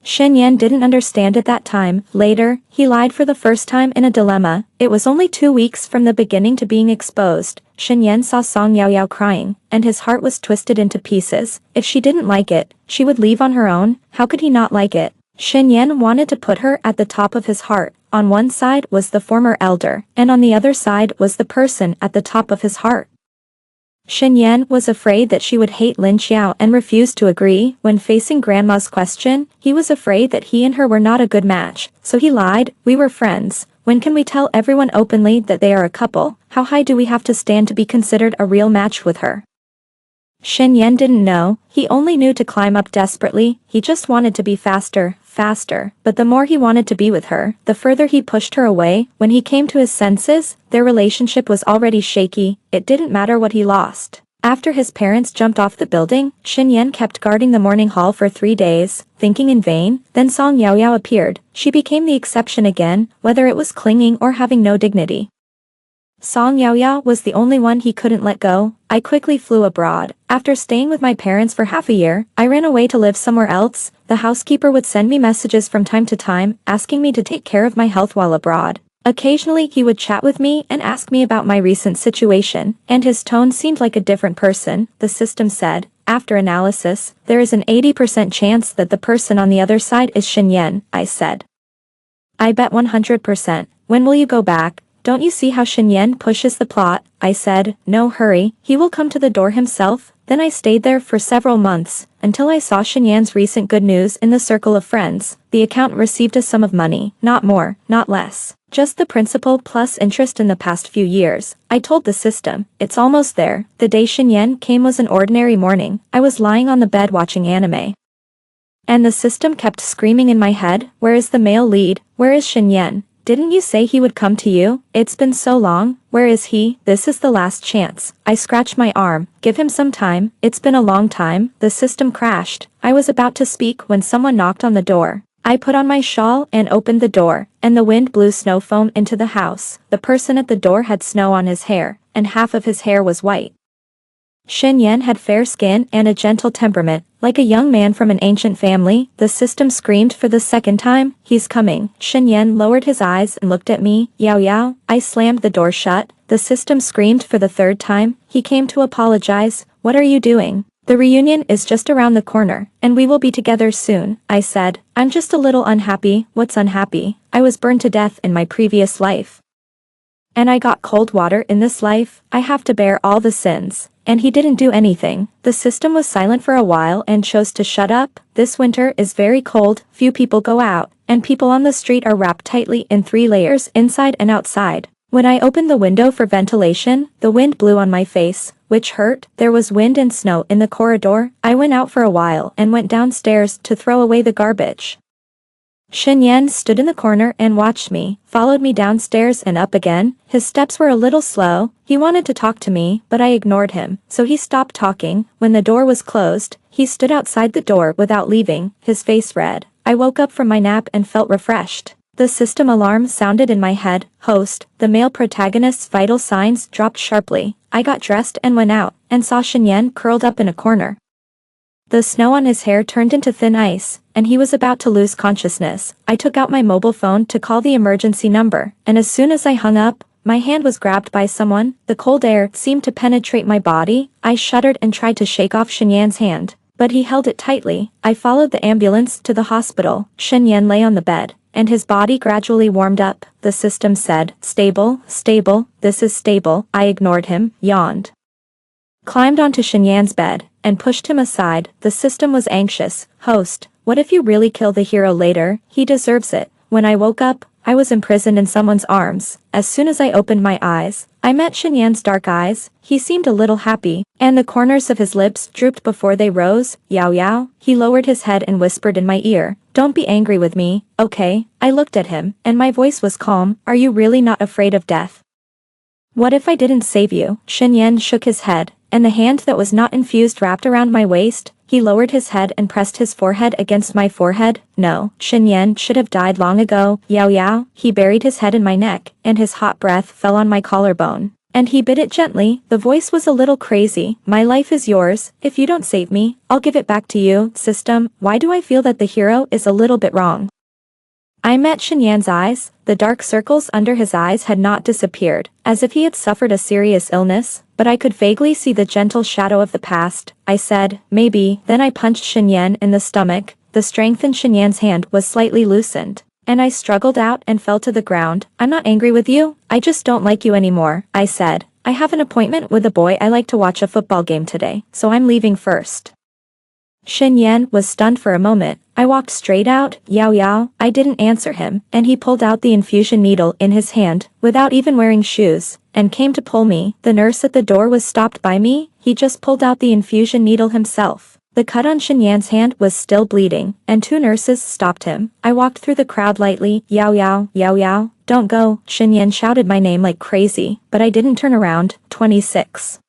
[SPEAKER 1] Shenyan didn't understand at that time. Later, he lied for the first time in a dilemma. It was only 2 weeks from the beginning to being exposed. Shenyan saw Song Yaoyao crying, and his heart was twisted into pieces. If she didn't like it, she would leave on her own. How could he not like it? Shenyan wanted to put her at the top of his heart. On one side was the former elder, and on the other side was the person at the top of his heart. Shenyan was afraid that she would hate Lin Xiao and refuse to agree. When facing Grandma's question, he was afraid that he and her were not a good match, so he lied, we were friends. When can we tell everyone openly that they are a couple? How high do we have to stand to be considered a real match with her? Shenyan didn't know, he only knew to climb up desperately. He just wanted to be faster, but the more he wanted to be with her, the further he pushed her away. When he came to his senses, their relationship was already shaky. It didn't matter what he lost. After his parents jumped off the building, Shenyan kept guarding the morning hall for 3 days, thinking in vain. Then Song Yaoyao appeared. She became the exception again, whether it was clinging or having no dignity. Song Yaoyao was the only one he couldn't let go. I quickly flew abroad. After staying with my parents for half a year, I ran away to live somewhere else. The housekeeper would send me messages from time to time, asking me to take care of my health while abroad. Occasionally he would chat with me and ask me about my recent situation, and his tone seemed like a different person. The system said, after analysis, there is an 80% chance that the person on the other side is Shenyan, I said. I bet 100%. When will you go back? Don't you see how Shenyan pushes the plot? I said, no hurry, he will come to the door himself. Then I stayed there for several months, until I saw Shenyan's recent good news in the circle of friends. The accountant received a sum of money, not more, not less. Just the principal plus interest in the past few years. I told the system, it's almost there. The day Shenyan came was an ordinary morning. I was lying on the bed watching anime. And the system kept screaming in my head, where is the male lead? Where is Shenyan? Didn't you say he would come to you? It's been so long. Where is he? This is the last chance. I scratched my arm. Give him some time. It's been a long time. The system crashed. I was about to speak when someone knocked on the door. I put on my shawl and opened the door, and the wind blew snow foam into the house. The person at the door had snow on his hair, and half of his hair was white. Shenyan had fair skin and a gentle temperament, like a young man from an ancient family. The system screamed for the second time, he's coming. Shenyan lowered his eyes and looked at me. Yaoyao. I slammed the door shut. The system screamed for the third time. He came to apologize. What are you doing? The reunion is just around the corner, and we will be together soon, I said. I'm just a little unhappy. What's unhappy? I was burned to death in my previous life. And I got cold water in this life. I have to bear all the sins. And he didn't do anything. The system was silent for a while and chose to shut up. This winter is very cold, few people go out, and people on the street are wrapped tightly in 3 layers inside and outside. When I opened the window for ventilation, the wind blew on my face, which hurt. There was wind and snow in the corridor. I went out for a while and went downstairs to throw away the garbage. Shen Yan stood in the corner and watched me, followed me downstairs and up again. His steps were a little slow. He wanted to talk to me, but I ignored him, so he stopped talking. When the door was closed, he stood outside the door without leaving, his face red. I woke up from my nap and felt refreshed. The system alarm sounded in my head. Host, the male protagonist's vital signs dropped sharply. I got dressed and went out, and saw Shen Yan curled up in a corner. The snow on his hair turned into thin ice, and he was about to lose consciousness. I took out my mobile phone to call the emergency number, and as soon as I hung up, my hand was grabbed by someone. The cold air seemed to penetrate my body. I shuddered and tried to shake off Shen Yan's hand, but he held it tightly. I followed the ambulance to the hospital. Shen Yan lay on the bed, and his body gradually warmed up. The system said, "Stable, stable, this is stable." I ignored him, yawned, climbed onto Shen Yan's bed, and pushed him aside. The system was anxious. Host, what if you really kill the hero later? He deserves it. When I woke up, I was imprisoned in someone's arms. As soon as I opened my eyes, I met Shen Yan's dark eyes. He seemed a little happy, and the corners of his lips drooped before they rose. Yao Yao. He lowered his head and whispered in my ear, "Don't be angry with me, okay?" I looked at him, and my voice was calm. "Are you really not afraid of death? What if I didn't save you?" Shen Yan shook his head, and the hand that was not infused wrapped around my waist. He lowered his head and pressed his forehead against my forehead. "No, Shen Yan should have died long ago." Yao Yao. He buried his head in my neck, and his hot breath fell on my collarbone, and he bit it gently. The voice was a little crazy. "My life is yours. If you don't save me, I'll give it back to you." System, why do I feel that the hero is a little bit wrong? I met Shen Yan's eyes. The dark circles under his eyes had not disappeared, as if he had suffered a serious illness, but I could vaguely see the gentle shadow of the past. I said, "Maybe." Then I punched Shen Yan in the stomach. The strength in Shen Yan's hand was slightly loosened, and I struggled out and fell to the ground. "I'm not angry with you, I just don't like you anymore," I said. "I have an appointment with a boy I like to watch a football game today, so I'm leaving first." Shen Yan was stunned for a moment. I walked straight out. "Yao Yao." I didn't answer him, and he pulled out the infusion needle in his hand, without even wearing shoes, and came to pull me. The nurse at the door was stopped by me. He just pulled out the infusion needle himself. The cut on Shen Yan's hand was still bleeding, and two nurses stopped him. I walked through the crowd lightly. "Yao Yao, Yao Yao, don't go." Shen Yan shouted my name like crazy, but I didn't turn around. 26.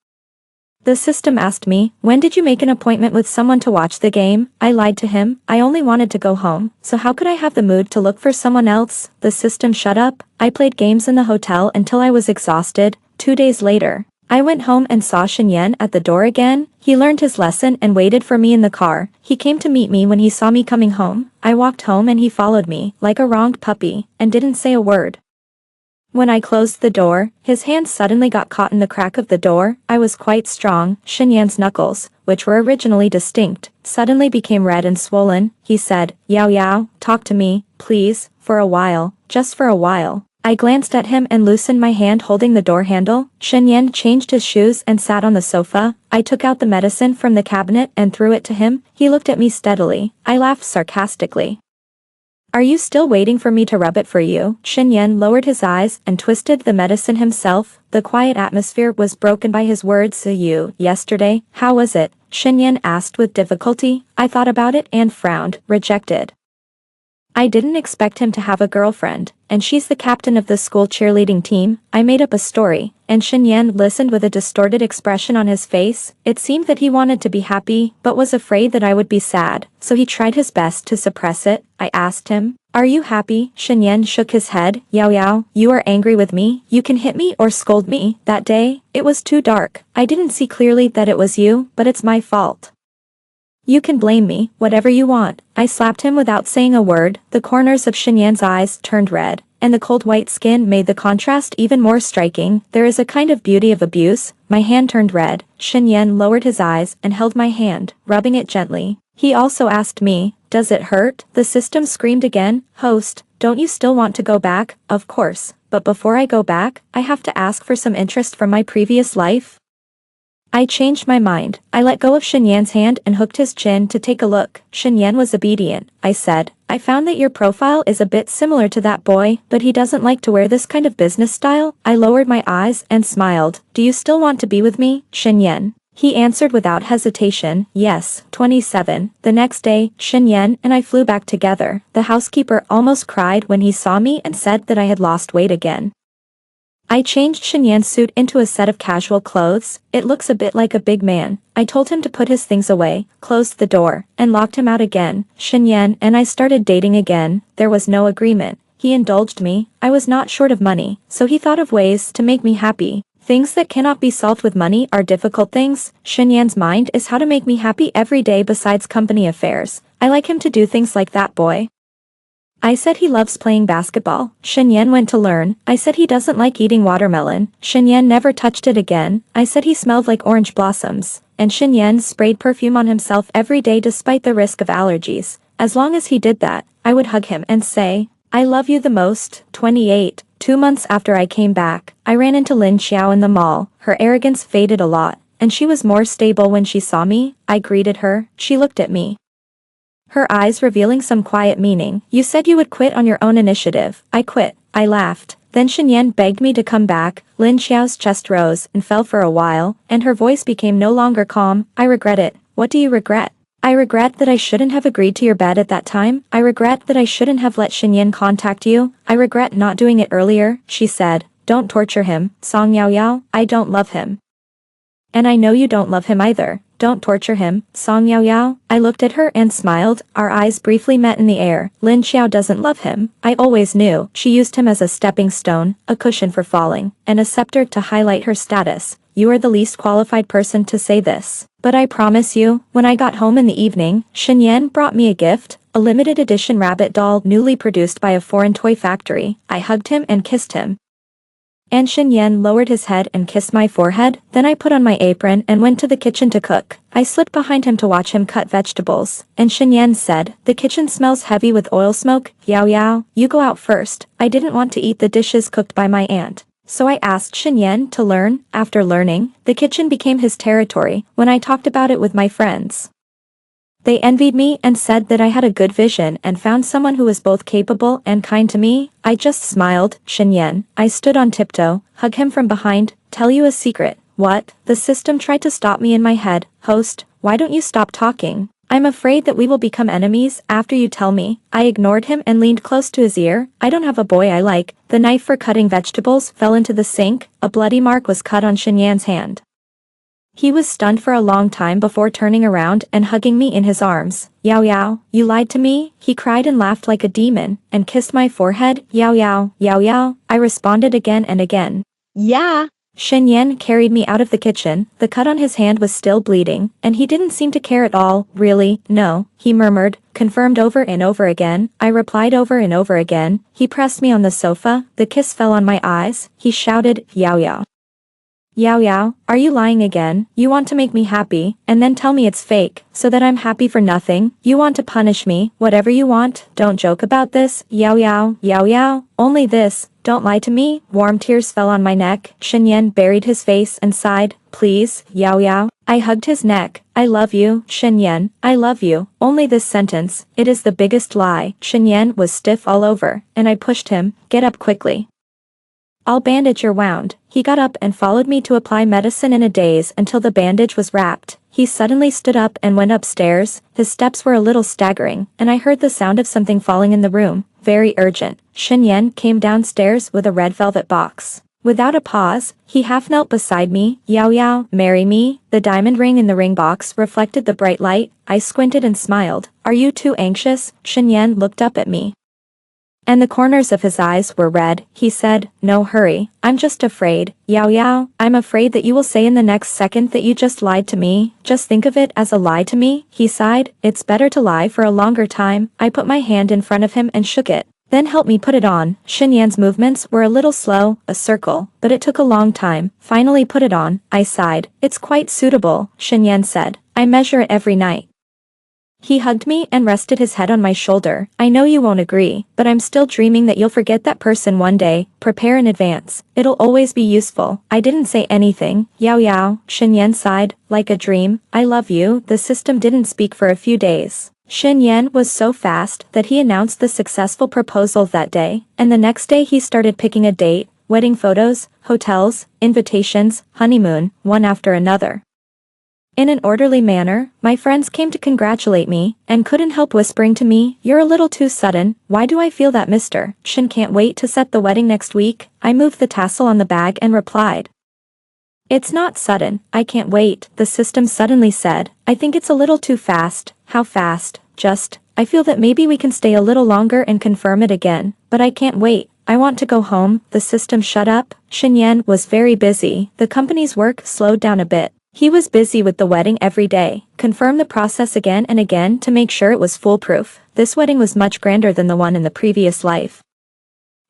[SPEAKER 1] The system asked me, "When did you make an appointment with someone to watch the game?" I lied to him. I only wanted to go home, so how could I have the mood to look for someone else? The system shut up. I played games in the hotel until I was exhausted. 2 days later, I went home and saw Shen Yan at the door again. He learned his lesson and waited for me in the car. He came to meet me when he saw me coming home. I walked home and he followed me, like a wronged puppy, and didn't say a word. When I closed the door, his hand suddenly got caught in the crack of the door. I was quite strong. Shen Yan's knuckles, which were originally distinct, suddenly became red and swollen. He said, "Yao Yao, talk to me, please, for a while, just for a while." I glanced at him and loosened my hand holding the door handle. Shen Yan changed his shoes and sat on the sofa. I took out the medicine from the cabinet and threw it to him. He looked at me steadily. I laughed sarcastically. "Are you still waiting for me to rub it for you?" Shen Yan lowered his eyes and twisted the medicine himself. The quiet atmosphere was broken by his words. "So you, yesterday, how was it?" Shen Yan asked with difficulty. I thought about it and frowned. Rejected. I didn't expect him to have a girlfriend, and she's the captain of the school cheerleading team. I made up a story, and Shen Yan listened with a distorted expression on his face. It seemed that he wanted to be happy, but was afraid that I would be sad, so he tried his best to suppress it. I asked him, "Are you happy?" Shen Yan shook his head. "Yao Yao, you are angry with me. You can hit me or scold me. That day, it was too dark. I didn't see clearly that it was you, but it's my fault. You can blame me, whatever you want." I slapped him without saying a word. The corners of Shen Yan's eyes turned red, and the cold white skin made the contrast even more striking. There is a kind of beauty of abuse. My hand turned red. Shen Yan lowered his eyes and held my hand, rubbing it gently. He also asked me, "Does it hurt?" The system screamed again. "Host, don't you still want to go back?" "Of course, but before I go back, I have to ask for some interest from my previous life." I changed my mind. I let go of Shen Yan's hand and hooked his chin to take a look. Shen Yan was obedient. I said, "I found that your profile is a bit similar to that boy, but he doesn't like to wear this kind of business style." I lowered my eyes and smiled. "Do you still want to be with me, Shen Yan?" He answered without hesitation, yes, 27. The next day, Shen and I flew back together. The housekeeper almost cried when he saw me and said that I had lost weight again. I changed Shen suit into a set of casual clothes. It looks a bit like a big man. I told him to put his things away, closed the door, and locked him out again. Shen and I started dating again. There was no agreement. He indulged me. I was not short of money, so he thought of ways to make me happy. Things that cannot be solved with money are difficult things. Shen mind is how to make me happy every day besides company affairs. I like him to do things like that, boy. I said he loves playing basketball. Shen went to learn. I said he doesn't like eating watermelon. Shen never touched it again. I said he smelled like orange blossoms. And Shen sprayed perfume on himself every day despite the risk of allergies. As long as he did that, I would hug him and say, I love you the most. 28. 2 months after I came back, I ran into Lin Xiao in the mall. Her arrogance faded a lot, and she was more stable when she saw me. I greeted her. She looked at me, her eyes revealing some quiet meaning. You said you would quit on your own initiative. I quit. I laughed. Then Shen begged me to come back. Lin Xiao's chest rose and fell for a while, and her voice became no longer calm. I regret it. What do you regret? I regret that I shouldn't have agreed to your bed at that time. I regret that I shouldn't have let Shen contact you. I regret not doing it earlier, she said. Don't torture him, Song Yao Yao. I don't love him. And I know you don't love him either. Don't torture him, Song Yao Yao. I looked at her and smiled. Our eyes briefly met in the air. Lin Xiao doesn't love him. I always knew. She used him as a stepping stone, a cushion for falling, and a scepter to highlight her status. You are the least qualified person to say this. But I promise you, when I got home in the evening, Shen brought me a gift, a limited edition rabbit doll newly produced by a foreign toy factory. I hugged him and kissed him. And Shen lowered his head and kissed my forehead. Then I put on my apron and went to the kitchen to cook. I slipped behind him to watch him cut vegetables. And Shen said, the kitchen smells heavy with oil smoke. Yao Yao, you go out first. I didn't want to eat the dishes cooked by my aunt. So I asked Shen to learn. After learning, the kitchen became his territory when I talked about it with my friends. They envied me and said that I had a good vision and found someone who was both capable and kind to me. I just smiled. Shen. I stood on tiptoe, hug him from behind, tell you a secret. What? The system tried to stop me in my head. Host, why don't you stop talking? I'm afraid that we will become enemies after you tell me. I ignored him and leaned close to his ear. I don't have a boy I like. The knife for cutting vegetables fell into the sink. A bloody mark was cut on Shen's hand. He was stunned for a long time before turning around and hugging me in his arms. Yao Yao, you lied to me? He cried and laughed like a demon, and kissed my forehead. Yao Yao, Yao Yao. I responded again and again. Yeah. Shen carried me out of the kitchen. The cut on his hand was still bleeding, and he didn't seem to care at all. Really? No, he murmured, confirmed over and over again. I replied over and over again. He pressed me on the sofa. The kiss fell on my eyes. He shouted, Yao Yao. Yao Yao, are you lying again? You want to make me happy, and then tell me it's fake, so that I'm happy for nothing? You want to punish me? Whatever you want, don't joke about this. Yao Yao, Yao Yao, only this. Don't lie to me. Warm tears fell on my neck. Shen buried his face and sighed. Please, Yao Yao. I hugged his neck. I love you, Shen. I love you. Only this sentence. It is the biggest lie. Shen was stiff all over, and I pushed him. Get up quickly. I'll bandage your wound. He got up and followed me to apply medicine in a daze until the bandage was wrapped. He suddenly stood up and went upstairs. His steps were a little staggering, and I heard the sound of something falling in the room. Very urgent. Shen came downstairs with a red velvet box. Without a pause, he half knelt beside me. Yao Yao, marry me. The diamond ring in the ring box reflected the bright light. I squinted and smiled. Are you too anxious? Shen looked up at me, and the corners of his eyes were red. He said, no hurry, I'm just afraid. Yao Yao, I'm afraid that you will say in the next second that you just lied to me. Just think of it as a lie to me. He sighed, it's better to lie for a longer time. I put my hand in front of him and shook it. Then help me put it on. Shen's movements were a little slow, a circle, but it took a long time. Finally put it on. I sighed. It's quite suitable, Shen said. I measure it every night. He hugged me and rested his head on my shoulder. I know you won't agree, but I'm still dreaming that you'll forget that person one day. Prepare in advance. It'll always be useful. I didn't say anything. Yao Yao, Shen sighed, like a dream. I love you. The system didn't speak for a few days. Shen was so fast that he announced the successful proposal that day, and the next day he started picking a date, wedding photos, hotels, invitations, honeymoon, one after another. In an orderly manner, my friends came to congratulate me, and couldn't help whispering to me, "You're a little too sudden, why do I feel that Mr. Shin can't wait to set the wedding next week?" I moved the tassel on the bag and replied, "It's not sudden, I can't wait," the system suddenly said. "I think it's a little too fast." "How fast?" "Just, I feel that maybe we can stay a little longer and confirm it again, but I can't wait. I want to go home." The system shut up. Shin Yan was very busy. The company's work slowed down a bit. He was busy with the wedding every day, confirmed the process again and again to make sure it was foolproof. This wedding was much grander than the one in the previous life.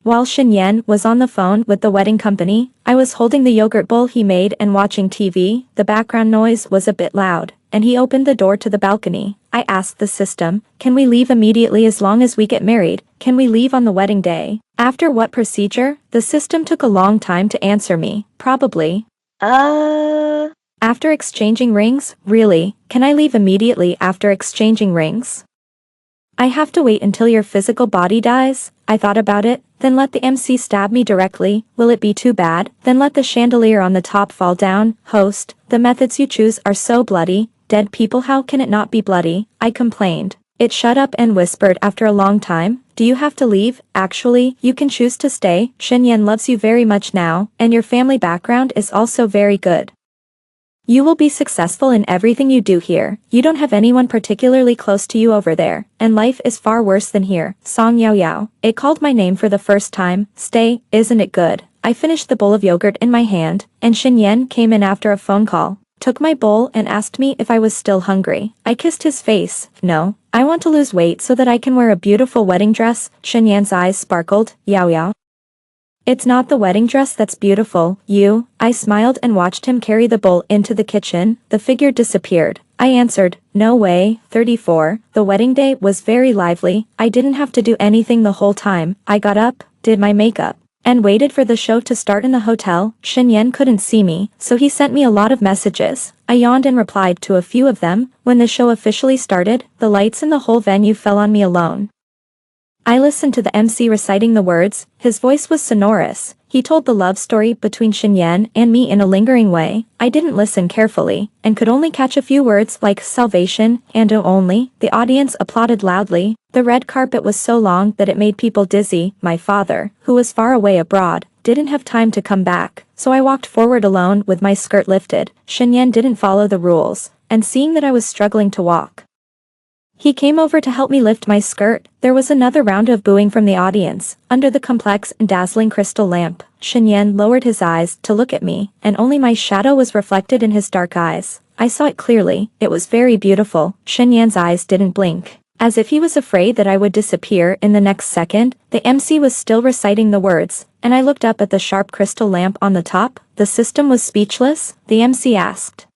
[SPEAKER 1] While Shin Yan was on the phone with the wedding company, I was holding the yogurt bowl he made and watching TV. The background noise was a bit loud, and he opened the door to the balcony. I asked the system, "Can we leave immediately as long as we get married? Can we leave on the wedding day?" "After what procedure?" The system took a long time to answer me. "Probably. After exchanging rings." "Really? Can I leave immediately after exchanging rings?" "I have to wait until your physical body dies." I thought about it. "Then let the MC stab me directly. Will it be too bad?" "Then let the chandelier on the top fall down." "Host, the methods you choose are so bloody. Dead people, how can it not be bloody?" I complained. It shut up and whispered after a long time, "Do you have to leave? Actually, you can choose to stay. Shin Yan loves you very much now, and your family background is also very good. You will be successful in everything you do here. You don't have anyone particularly close to you over there, and life is far worse than here." Song Yao Yao. It called my name for the first time. "Stay, isn't it good?" I finished the bowl of yogurt in my hand, and Shin Yan came in after a phone call, took my bowl and asked me if I was still hungry. I kissed his face. "No, I want to lose weight so that I can wear a beautiful wedding dress." Shin Yan's eyes sparkled. "Yao Yao. It's not the wedding dress that's beautiful, you." I smiled and watched him carry the bowl into the kitchen. The figure disappeared. I answered, "No way." 34. The wedding day was very lively. I didn't have to do anything the whole time. I got up, did my makeup, and waited for the show to start in the hotel. Shin Yan couldn't see me, so he sent me a lot of messages. I yawned and replied to a few of them. When the show officially started, the lights in the whole venue fell on me alone. I listened to the MC reciting the words. His voice was sonorous. He told the love story between Shin Yan and me in a lingering way. I didn't listen carefully, and could only catch a few words like salvation and oh only. The audience applauded loudly. The red carpet was so long that it made people dizzy. My father, who was far away abroad, didn't have time to come back, so I walked forward alone with my skirt lifted. Shin Yan didn't follow the rules, and seeing that I was struggling to walk, he came over to help me lift my skirt. There was another round of booing from the audience. Under the complex and dazzling crystal lamp, Shin Yan lowered his eyes to look at me, and only my shadow was reflected in his dark eyes. I saw it clearly. It was very beautiful. Shin Yan's eyes didn't blink, as if he was afraid that I would disappear in the next second. The MC was still reciting the words, and I looked up at the sharp crystal lamp on the top. The system was speechless. The MC asked,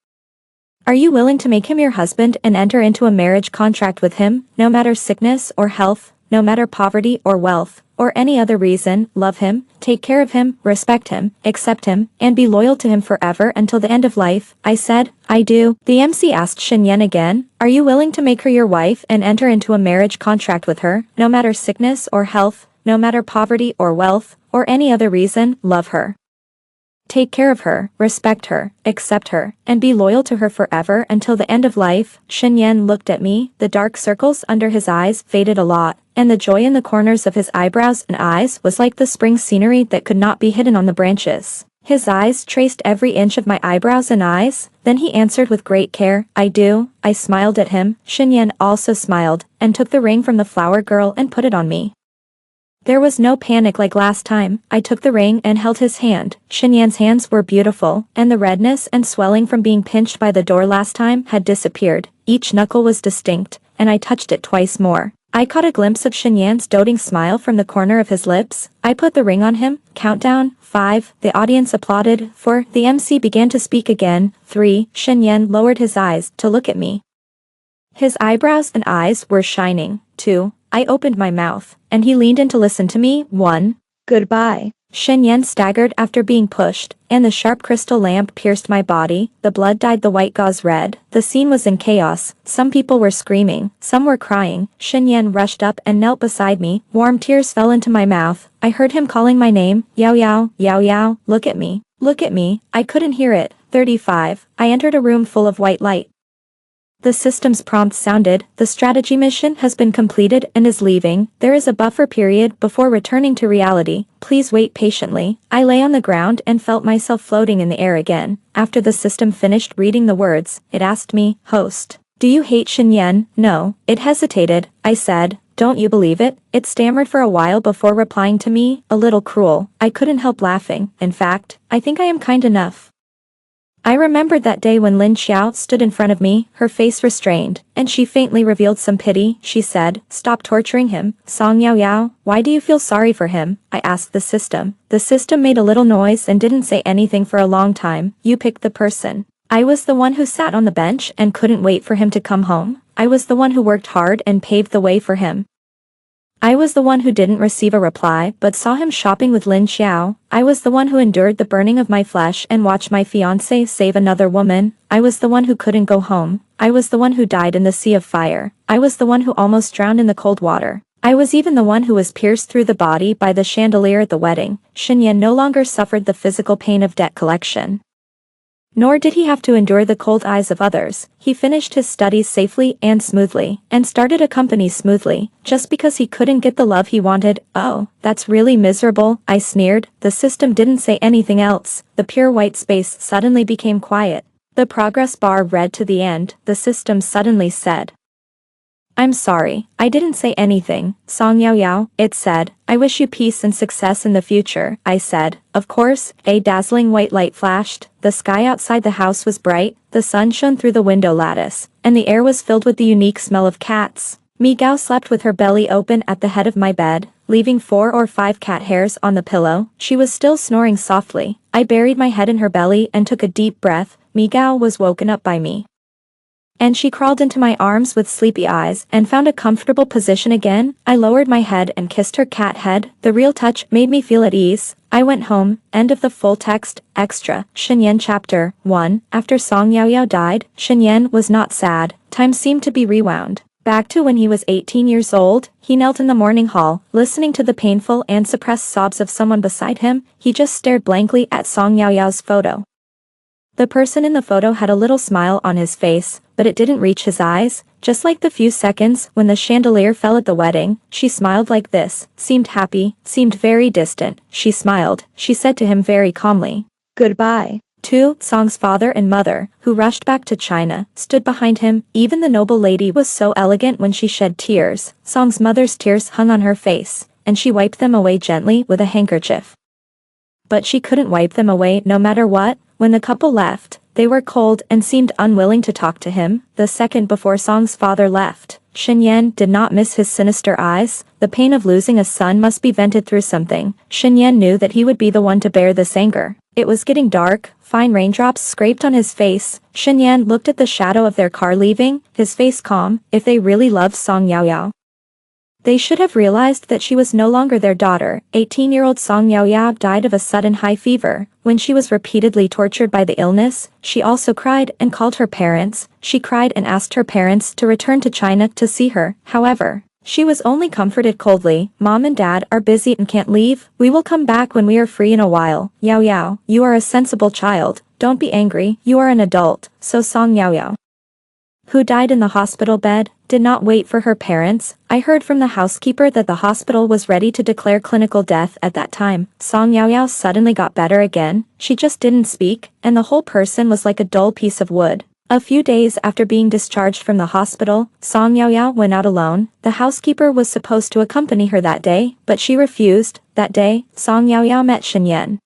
[SPEAKER 1] "Are you willing to make him your husband and enter into a marriage contract with him, no matter sickness or health, no matter poverty or wealth, or any other reason? Love him, take care of him, respect him, accept him, and be loyal to him forever until the end of life?" I said, "I do." The MC asked Shin Yan again, "Are you willing to make her your wife and enter into a marriage contract with her, no matter sickness or health, no matter poverty or wealth, or any other reason? Love her, take care of her, respect her, accept her, and be loyal to her forever until the end of life?" Shin Yan looked at me. The dark circles under his eyes faded a lot, and the joy in the corners of his eyebrows and eyes was like the spring scenery that could not be hidden on the branches. His eyes traced every inch of my eyebrows and eyes. Then he answered with great care, "I do." I smiled at him. Shin Yan also smiled, and took the ring from the flower girl and put it on me. There was no panic like last time. I took the ring and held his hand. Shin Yan's hands were beautiful, and the redness and swelling from being pinched by the door last time had disappeared. Each knuckle was distinct, and I touched it twice more. I caught a glimpse of Shin Yan's doting smile from the corner of his lips. I put the ring on him. Countdown, 5. The audience applauded. 4. The MC began to speak again. 3. Shin Yan lowered his eyes to look at me. His eyebrows and eyes were shining. 2. I opened my mouth, and he leaned in to listen to me. 1. Goodbye. Shin Yan staggered after being pushed, and the sharp crystal lamp pierced my body. The blood dyed the white gauze red. The scene was in chaos. Some people were screaming, some were crying. Shin Yan rushed up and knelt beside me. Warm tears fell into my mouth. I heard him calling my name. "Yao Yao, Yao Yao, look at me." Look at me, I couldn't hear it. 35. I entered a room full of white light. The system's prompt sounded, the strategy mission has been completed and is leaving. There is a buffer period before returning to reality. Please wait patiently. I lay on the ground and felt myself floating in the air again. After the system finished reading the words, it asked me, host, do you hate Xinyan? No. It hesitated. I said, don't you believe it? It stammered for a while before replying to me, a little cruel. I couldn't help laughing. In fact, I think I am kind enough. I remembered that day when Lin Xiao stood in front of me, her face restrained, and she faintly revealed some pity. She said, stop torturing him. Song Yao Yao, why do you feel sorry for him? I asked the system. The system made a little noise and didn't say anything for a long time. You picked the person. I was the one who sat on the bench and couldn't wait for him to come home. I was the one who worked hard and paved the way for him. I was the one who didn't receive a reply but saw him shopping with Lin Xiao. I was the one who endured the burning of my flesh and watched my fiancé save another woman. I was the one who couldn't go home. I was the one who died in the sea of fire. I was the one who almost drowned in the cold water. I was even the one who was pierced through the body by the chandelier at the wedding. Xinyan no longer suffered the physical pain of debt collection. Nor did he have to endure the cold eyes of others. He finished his studies safely and smoothly, and started a company smoothly, just because he couldn't get the love he wanted. Oh, that's really miserable, I sneered. The system didn't say anything else. The pure white space suddenly became quiet. The progress bar read to the end. The system suddenly said, I'm sorry, I didn't say anything. Song Yao Yao, it said, I wish you peace and success in the future. I said, of course. A dazzling white light flashed. The sky outside the house was bright, the sun shone through the window lattice, and the air was filled with the unique smell of cats. Mi Gao slept with her belly open at the head of my bed, leaving 4 or 5 cat hairs on the pillow. She was still snoring softly. I buried my head in her belly and took a deep breath. Mi Gao was woken up by me. And she crawled into my arms with sleepy eyes and found a comfortable position again. I lowered my head and kissed her cat head. The real touch made me feel at ease. I went home. End of the full text. Extra. Xinyan Chapter 1. After Song Yao Yao died, Xinyan was not sad. Time seemed to be rewound. Back to when he was 18 years old, he knelt in the morning hall, listening to the painful and suppressed sobs of someone beside him. He just stared blankly at Song Yao Yao's photo. The person in the photo had a little smile on his face, but it didn't reach his eyes. Just like the few seconds when the chandelier fell at the wedding, she smiled like this, seemed happy, seemed very distant. She smiled. She said to him very calmly, goodbye. 2. Song's father and mother, who rushed back to China, stood behind him. Even the noble lady was so elegant when she shed tears. Song's mother's tears hung on her face, and she wiped them away gently with a handkerchief. But she couldn't wipe them away no matter what. When the couple left, they were cold and seemed unwilling to talk to him. The second before Song's father left, Xinyan did not miss his sinister eyes. The pain of losing a son must be vented through something. Xinyan knew that he would be the one to bear this anger. It was getting dark. Fine raindrops scraped on his face. Xinyan looked at the shadow of their car leaving, his face calm. If they really loved Song Yao Yao, they should have realized that she was no longer their daughter. 18-year-old Song Yao Yao died of a sudden high fever. When she was repeatedly tortured by the illness, she also cried and called her parents. She cried and asked her parents to return to China to see her. However, she was only comforted coldly. Mom and Dad are busy and can't leave. We will come back when we are free in a while. Yao Yao, you are a sensible child. Don't be angry. You are an adult. So Song Yao Yao, who died in the hospital bed, did not wait for her parents. I heard from the housekeeper that the hospital was ready to declare clinical death at that time. Song Yao Yao suddenly got better again. She just didn't speak, and the whole person was like a dull piece of wood. A few days after being discharged from the hospital, Song Yao Yao went out alone. The housekeeper was supposed to accompany her that day, but she refused. That day, Song Yao Yao met Xinyan.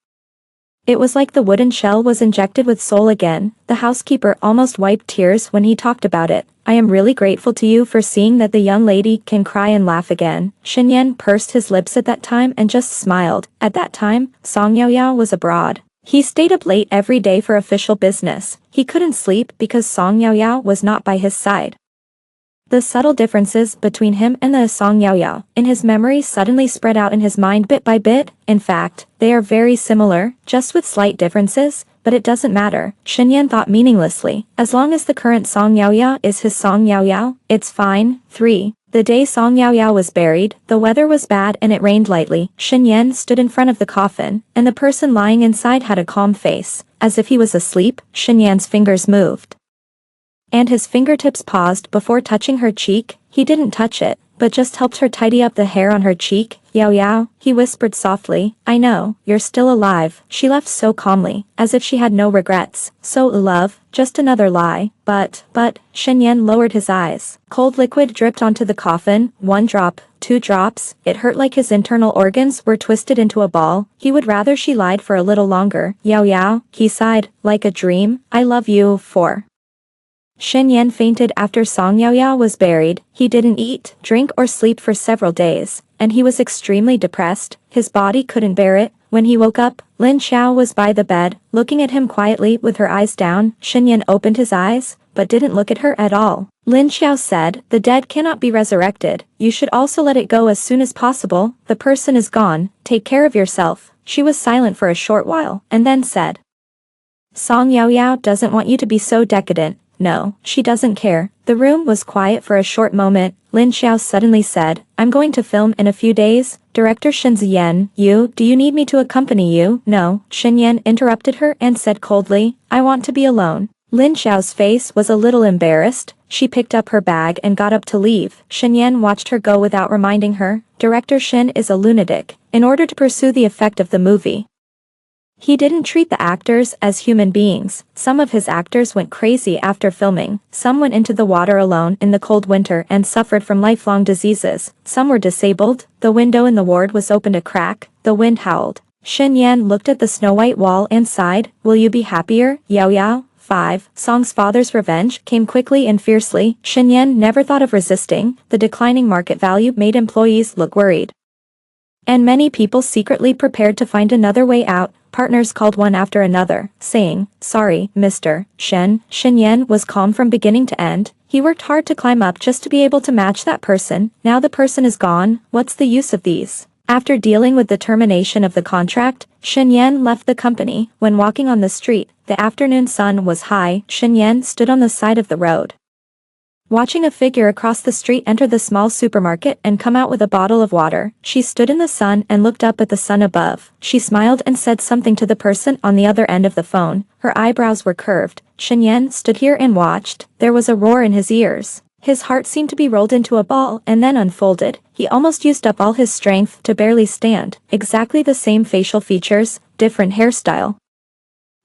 [SPEAKER 1] It was like the wooden shell was injected with soul again. The housekeeper almost wiped tears when he talked about it. I am really grateful to you for seeing that the young lady can cry and laugh again. Xinyan pursed his lips at that time and just smiled. At that time, Song Yao Yao was abroad. He stayed up late every day for official business. He couldn't sleep because Song Yao Yao was not by his side. The subtle differences between him and the Song Yao Yao in his memory suddenly spread out in his mind bit by bit. In fact, they are very similar, just with slight differences, but it doesn't matter. Xinyan thought meaninglessly. As long as the current Song Yao Yao is his Song Yao Yao, it's fine. 3. The day Song Yaoyao was buried, the weather was bad and it rained lightly. Shen Yan stood in front of the coffin, and the person lying inside had a calm face. As if he was asleep, Shen Yan's fingers moved. And his fingertips paused before touching her cheek. He didn't touch it, but just helped her tidy up the hair on her cheek. Yaoyao, he whispered softly, I know, you're still alive. She left so calmly, as if she had no regrets. So love, just another lie. But, Shen Yan lowered his eyes. Cold liquid dripped onto the coffin, 1 drop, 2 drops. It hurt like his internal organs were twisted into a ball. He would rather she lied for a little longer. Yaoyao, he sighed, like a dream. I love you, for. Shen Yan fainted after Song Yaoyao was buried. He didn't eat, drink or sleep for several days, and he was extremely depressed. His body couldn't bear it. When he woke up, Lin Xiao was by the bed, looking at him quietly with her eyes down. Shen Yan opened his eyes, but didn't look at her at all. Lin Xiao said, the dead cannot be resurrected. You should also let it go as soon as possible. The person is gone. Take care of yourself. She was silent for a short while, and then said, Song Yaoyao doesn't want you to be so decadent. No, she doesn't care. The room was quiet for a short moment. Lin Xiao suddenly said, I'm going to film in a few days. Director Shen Ziyan, do you need me to accompany you? No, Shen Yan interrupted her and said coldly, I want to be alone. Lin Xiao's face was a little embarrassed. She picked up her bag and got up to leave. Shen Yan watched her go without reminding her, Director Shen is a lunatic. In order to pursue the effect of the movie, he didn't treat the actors as human beings. Some of his actors went crazy after filming. Some went into the water alone in the cold winter and suffered from lifelong diseases. Some were disabled. The window in the ward was opened a crack. The wind howled. Shen Yan looked at the snow-white wall and sighed. Will you be happier, Yaoyao? 5. Song's father's revenge came quickly and fiercely. Shen Yan never thought of resisting. The declining market value made employees look worried, and many people secretly prepared to find another way out. Partners called one after another, saying, sorry, Mr. Shen. Shen Yan was calm from beginning to end. He worked hard to climb up just to be able to match that person. Now the person is gone. What's the use of these? After dealing with the termination of the contract, Shen Yan left the company. When walking on the street, the afternoon sun was high. Shen Yan stood on the side of the road, watching a figure across the street enter the small supermarket and come out with a bottle of water. She stood in the sun and looked up at the sun above. She smiled and said something to the person on the other end of the phone. Her eyebrows were curved. Shen Yan stood here and watched. There was a roar in his ears. His heart seemed to be rolled into a ball and then unfolded. He almost used up all his strength to barely stand. Exactly the same facial features, different hairstyle.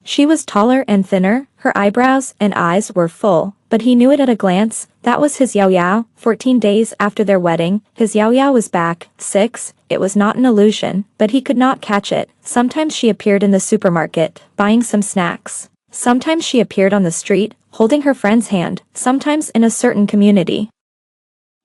[SPEAKER 1] She was taller and thinner. Her eyebrows and eyes were full, but he knew it at a glance. That was his Yaoyao. 14 days after their wedding, his Yaoyao was back. 6. It was not an illusion, but he could not catch it. Sometimes she appeared in the supermarket, buying some snacks. Sometimes she appeared on the street, holding her friend's hand. Sometimes in a certain community,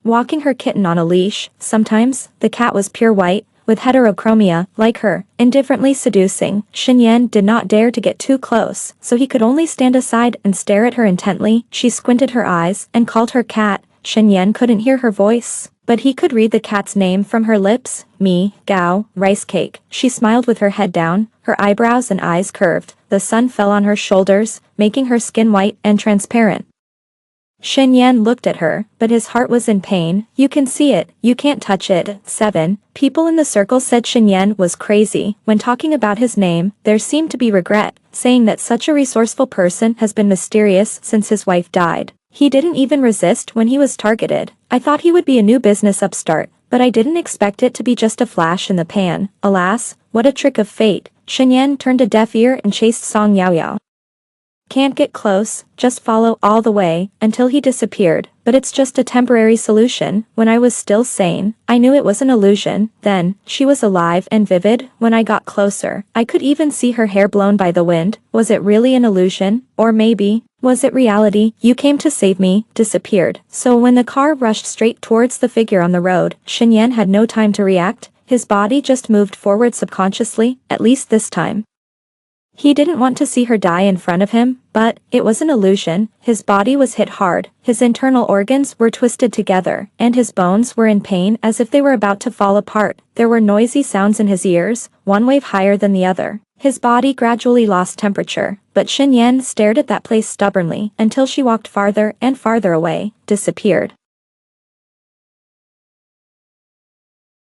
[SPEAKER 1] walking her kitten on a leash. Sometimes, the cat was pure white, with heterochromia, like her, indifferently seducing. Shen Yan did not dare to get too close, so he could only stand aside and stare at her intently. She squinted her eyes and called her cat. Shen Yan couldn't hear her voice, but he could read the cat's name from her lips. Mi, Gao, rice cake. She smiled with her head down, her eyebrows and eyes curved. The sun fell on her shoulders, making her skin white and transparent. Shen Yan looked at her, but his heart was in pain. You can see it, you can't touch it. 7. People in the circle said Shen Yan was crazy. When talking about his name, there seemed to be regret, saying that such a resourceful person has been mysterious since his wife died. He didn't even resist when he was targeted. I thought he would be a new business upstart, but I didn't expect it to be just a flash in the pan. Alas, what a trick of fate. Shen Yan turned a deaf ear and chased Song Yaoyao. Can't get close, just follow all the way, until he disappeared. But it's just a temporary solution. When I was still sane, I knew it was an illusion. Then, she was alive and vivid. When I got closer, I could even see her hair blown by the wind. Was it really an illusion? Or maybe, was it reality? You came to save me, disappeared. So when the car rushed straight towards the figure on the road, Shen Yan had no time to react. His body just moved forward subconsciously, at least this time. He didn't want to see her die in front of him, but it was an illusion. His body was hit hard, his internal organs were twisted together, and his bones were in pain as if they were about to fall apart. There were noisy sounds in his ears, one wave higher than the other. His body gradually lost temperature, but Shen Yan stared at that place stubbornly until she walked farther and farther away, disappeared.